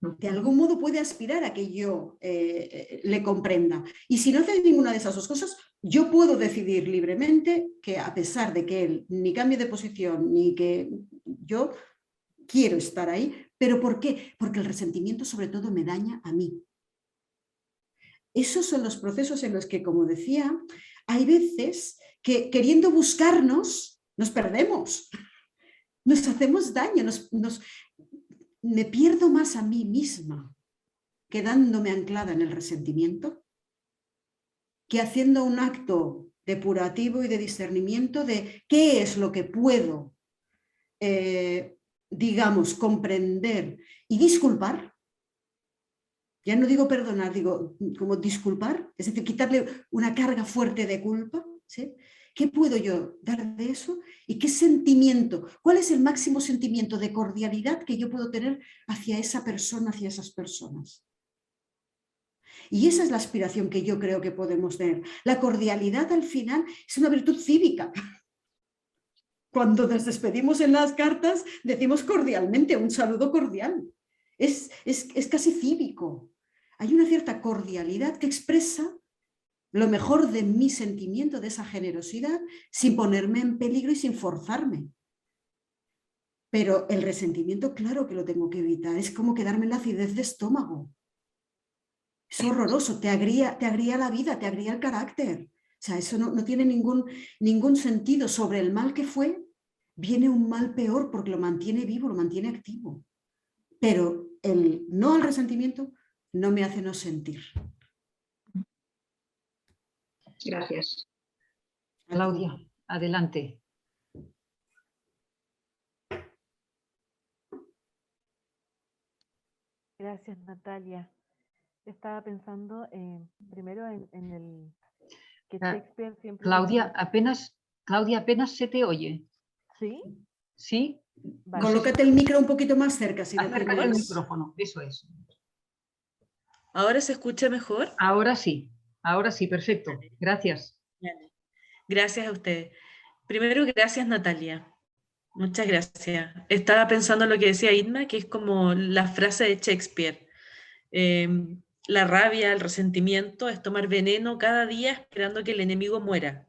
de algún modo puede aspirar a que yo le comprenda. Y si no hace ninguna de esas dos cosas, yo puedo decidir libremente que a pesar de que él ni cambie de posición, ni que yo quiero estar ahí, ¿pero por qué? Porque el resentimiento sobre todo me daña a mí. Esos son los procesos en los que, como decía, hay veces que queriendo buscarnos, nos perdemos, nos hacemos daño, me pierdo más a mí misma quedándome anclada en el resentimiento que haciendo un acto depurativo y de discernimiento de qué es lo que puedo, digamos, comprender y disculpar. Ya no digo perdonar, digo como disculpar, es decir, quitarle una carga fuerte de culpa. ¿Sí? ¿Qué puedo yo dar de eso? ¿Y qué sentimiento? ¿Cuál es el máximo sentimiento de cordialidad que yo puedo tener hacia esa persona, hacia esas personas? Y esa es la aspiración que yo creo que podemos tener. La cordialidad al final es una virtud cívica. Cuando nos despedimos en las cartas decimos cordialmente, un saludo cordial. Es casi cívico. Hay una cierta cordialidad que expresa lo mejor de mi sentimiento, de esa generosidad, sin ponerme en peligro y sin forzarme. Pero el resentimiento, claro que lo tengo que evitar. Es como quedarme en la acidez de estómago. Es horroroso, te agría la vida, te agría el carácter. O sea, eso no tiene ningún sentido. Sobre el mal que fue, viene un mal peor porque lo mantiene vivo, lo mantiene activo. Pero el no al resentimiento no me hace no sentir. Gracias. Claudia, adelante. Gracias, Natalia. Estaba pensando primero en el que Shakespeare siempre... Claudia, apenas se te oye. ¿Sí? ¿Sí? Vale. Colócate el micro un poquito más cerca. Si acércate al micrófono, eso es. ¿Ahora se escucha mejor? Ahora sí, perfecto. Gracias. Gracias a ustedes. Primero, gracias, Natalia. Muchas gracias. Estaba pensando en lo que decía Inma, que es como la frase de Shakespeare. La rabia, el resentimiento es tomar veneno cada día esperando que el enemigo muera.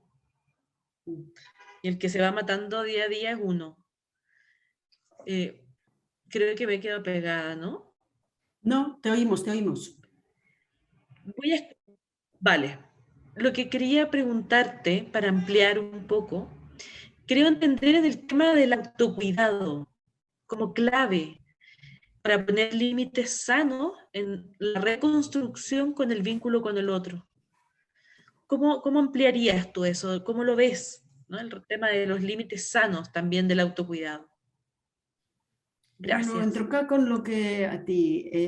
Y el que se va matando día a día es uno. Creo que me quedo pegada, ¿no? No, te oímos, te oímos. Vale. Lo que quería preguntarte, para ampliar un poco, creo entender en el tema del autocuidado como clave para poner límites sanos en la reconstrucción con el vínculo con el otro. ¿Cómo ampliarías tú eso? ¿Cómo lo ves? ¿No? El tema de los límites sanos también del autocuidado. Gracias. Bueno, entronca con lo que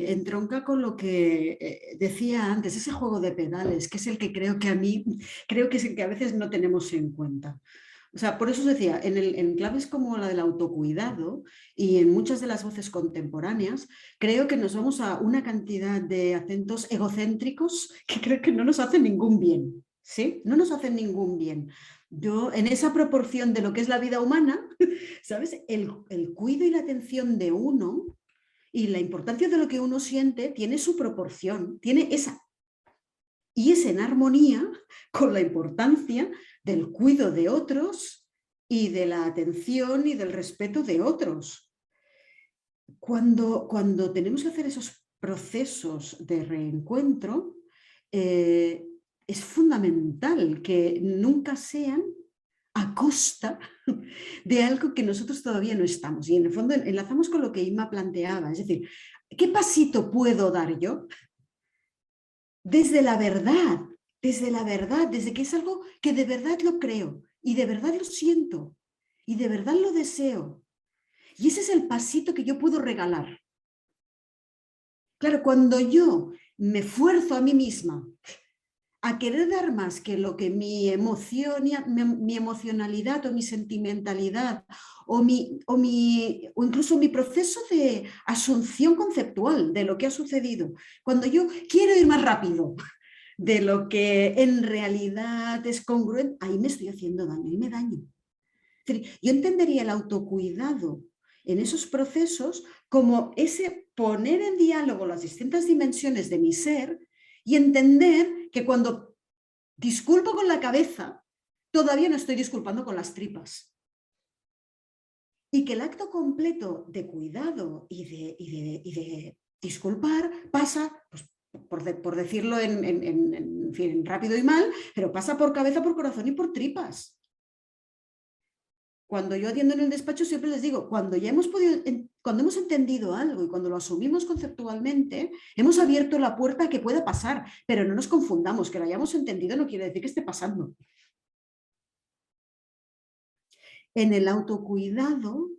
entronca con lo que decía antes, ese juego de pedales, que es el que creo que es el que a veces no tenemos en cuenta. O sea, por eso os decía, en claves como la del autocuidado y en muchas de las voces contemporáneas, creo que nos vamos a una cantidad de acentos egocéntricos que creo que no nos hacen ningún bien, ¿sí? No nos hacen ningún bien. Yo, en esa proporción de lo que es la vida humana, ¿sabes? El cuidado y la atención de uno y la importancia de lo que uno siente tiene su proporción, tiene esa. Y es en armonía con la importancia del cuidado de otros y de la atención y del respeto de otros. Cuando tenemos que hacer esos procesos de reencuentro, es fundamental que nunca sean a costa de algo que nosotros todavía no estamos. Y en el fondo enlazamos con lo que Inma planteaba, es decir, ¿qué pasito puedo dar yo? Desde la verdad, desde que es algo que de verdad lo creo y de verdad lo siento y de verdad lo deseo. Y ese es el pasito que yo puedo regalar. Claro, cuando yo me fuerzo a mí misma a querer dar más que lo que mi emocionalidad o mi sentimentalidad o incluso mi proceso de asunción conceptual de lo que ha sucedido, cuando yo quiero ir más rápido de lo que en realidad es congruente, ahí me estoy haciendo daño, ahí me daño. Es decir, yo entendería el autocuidado en esos procesos como ese poner en diálogo las distintas dimensiones de mi ser y entender que cuando disculpo con la cabeza, todavía no estoy disculpando con las tripas. Y que el acto completo de cuidado y de disculpar pasa, pues, por decirlo en fin, rápido y mal, pero pasa por cabeza, por corazón y por tripas. Cuando yo atiendo en el despacho siempre les digo, cuando hemos entendido algo y cuando lo asumimos conceptualmente, hemos abierto la puerta a que pueda pasar, pero no nos confundamos, que lo hayamos entendido no quiere decir que esté pasando. En el autocuidado,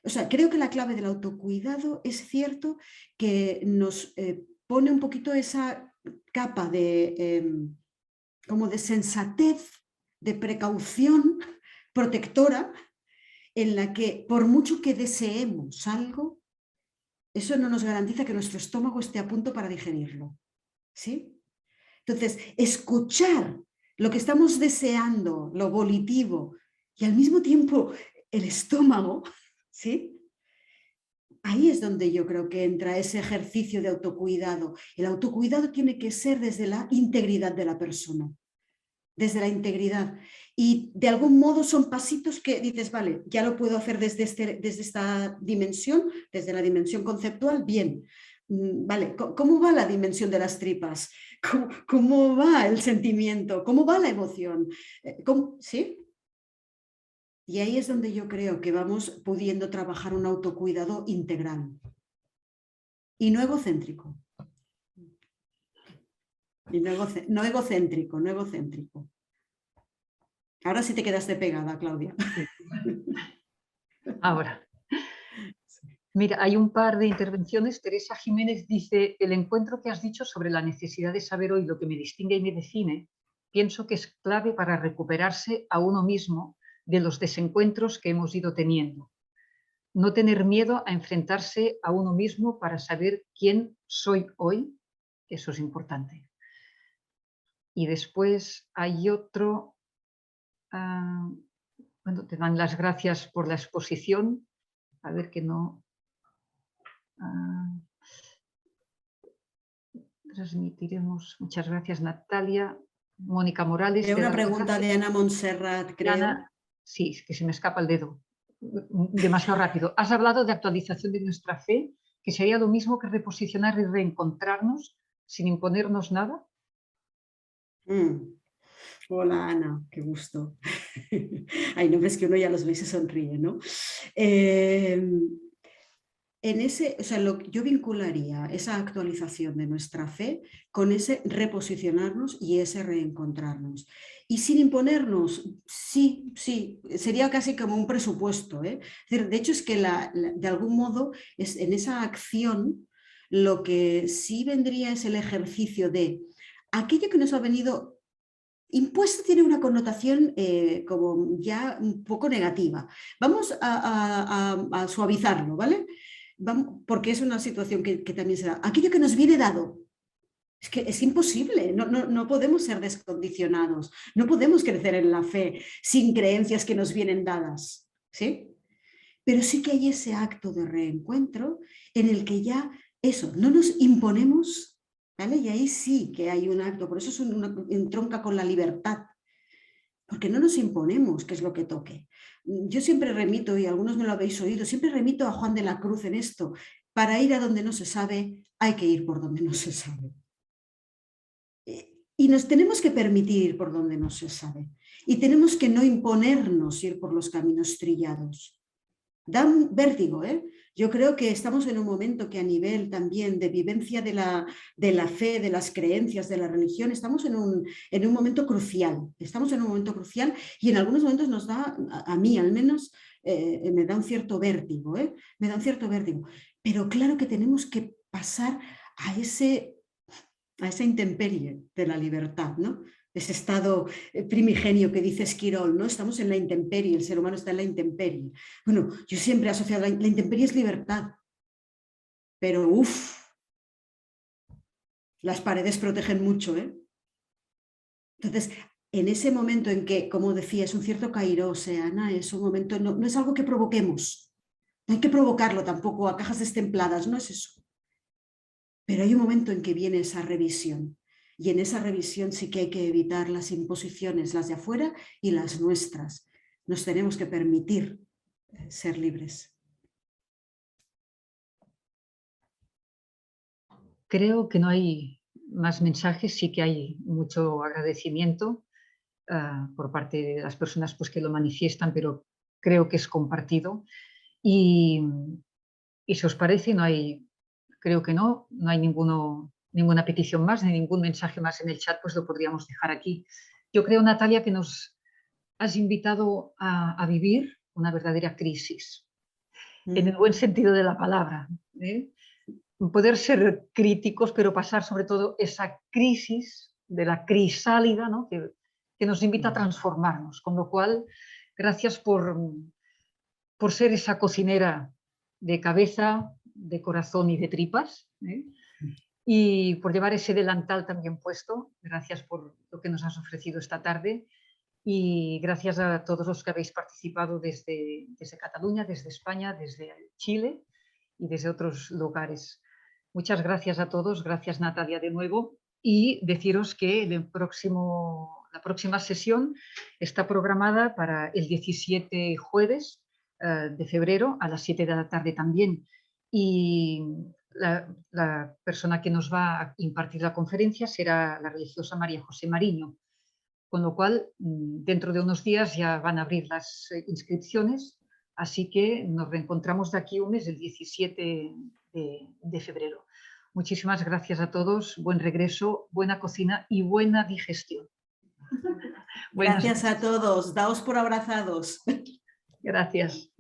o sea, creo que la clave del autocuidado es cierto que nos pone un poquito esa capa como de sensatez, de precaución protectora, en la que por mucho que deseemos algo, eso no nos garantiza que nuestro estómago esté a punto para digerirlo. ¿Sí? Entonces, escuchar lo que estamos deseando, lo volitivo, y al mismo tiempo el estómago, ¿sí? Ahí es donde yo creo que entra ese ejercicio de autocuidado. El autocuidado tiene que ser desde la integridad de la persona, desde la integridad. Y de algún modo son pasitos que dices, vale, ya lo puedo hacer desde esta dimensión, desde la dimensión conceptual, bien. Vale, ¿cómo va la dimensión de las tripas? ¿Cómo va el sentimiento? ¿Cómo va la emoción? ¿Sí? Y ahí es donde yo creo que vamos pudiendo trabajar un autocuidado integral y no egocéntrico. Y no egocéntrico, no egocéntrico. Ahora sí te quedaste pegada, Claudia. Ahora. Mira, hay un par de intervenciones. Teresa Jiménez dice, el encuentro que has dicho sobre la necesidad de saber hoy lo que me distingue y me define, pienso que es clave para recuperarse a uno mismo de los desencuentros que hemos ido teniendo. No tener miedo a enfrentarse a uno mismo para saber quién soy hoy, eso es importante. Y después hay otro, bueno, te dan las gracias por la exposición, a ver que no... transmitiremos. Muchas gracias, Natalia. Mónica Morales. Hay una pregunta de Ana Montserrat, creo. Ana, sí, es que se me escapa el dedo. Demasiado rápido. Has hablado de actualización de nuestra fe, que sería lo mismo que reposicionar y reencontrarnos sin imponernos nada. Hola, Ana, qué gusto. Hay nombres que uno ya los ve y se sonríe, ¿no? Yo vincularía esa actualización de nuestra fe con ese reposicionarnos y ese reencontrarnos. Y sin imponernos, sí, sería casi como un presupuesto. De hecho, es que de algún modo en esa acción lo que sí vendría es el ejercicio de aquello que nos ha venido impuesto, tiene una connotación como ya un poco negativa. Vamos a suavizarlo, ¿vale? Porque es una situación que también se da. Aquello que nos viene dado, es que es imposible, no podemos ser descondicionados, no podemos crecer en la fe sin creencias que nos vienen dadas, ¿sí? Pero sí que hay ese acto de reencuentro en el que ya eso, no nos imponemos, ¿vale? Y ahí sí que hay un acto, por eso entronca con la libertad, porque no nos imponemos qué es lo que toque. Yo siempre remito, y algunos me lo habéis oído, siempre remito a Juan de la Cruz en esto: para ir a donde no se sabe, hay que ir por donde no se sabe. Y nos tenemos que permitir ir por donde no se sabe. Y tenemos que no imponernos ir por los caminos trillados. Da un vértigo, ¿eh? Yo creo que estamos en un momento que a nivel también de vivencia de la fe, de las creencias, de la religión, estamos en un momento crucial. Estamos en un momento crucial y en algunos momentos nos da, a mí al menos, me da un cierto vértigo, ¿eh? Me da un cierto vértigo. Pero claro que tenemos que pasar a esa intemperie de la libertad, ¿no? Ese estado primigenio que dice Esquirol, ¿no? Estamos en la intemperie, el ser humano está en la intemperie. Bueno, yo siempre he asociado la intemperie es libertad, pero las paredes protegen mucho, ¿eh? Entonces, en ese momento en que, como decía, es un cierto kairos, Ana, es un momento, no es algo que provoquemos, no hay que provocarlo tampoco a cajas destempladas, no es eso. Pero hay un momento en que viene esa revisión. Y en esa revisión sí que hay que evitar las imposiciones, las de afuera y las nuestras. Nos tenemos que permitir ser libres. Creo que no hay más mensajes, sí que hay mucho agradecimiento por parte de las personas pues, que lo manifiestan, pero creo que es compartido. Y si os parece, creo que no hay ninguna petición más, ni ningún mensaje más en el chat, pues lo podríamos dejar aquí. Yo creo, Natalia, que nos has invitado a vivir una verdadera crisis, en el buen sentido de la palabra. Poder ser críticos, pero pasar sobre todo esa crisis de la crisálida, ¿no? que nos invita a transformarnos. Con lo cual, gracias por ser esa cocinera de cabeza, de corazón y de tripas, y por llevar ese delantal también puesto. Gracias por lo que nos has ofrecido esta tarde y gracias a todos los que habéis participado desde Cataluña, desde España, desde Chile y desde otros lugares. Muchas gracias a todos, gracias Natalia de nuevo, y deciros que la próxima sesión está programada para el 17 jueves de febrero a las 7 de la tarde también. Y la persona que nos va a impartir la conferencia será la religiosa María José Mariño, con lo cual dentro de unos días ya van a abrir las inscripciones, así que nos reencontramos de aquí un mes, el 17 de febrero. Muchísimas gracias a todos, buen regreso, buena cocina y buena digestión. Gracias a todos, daos por abrazados. Gracias.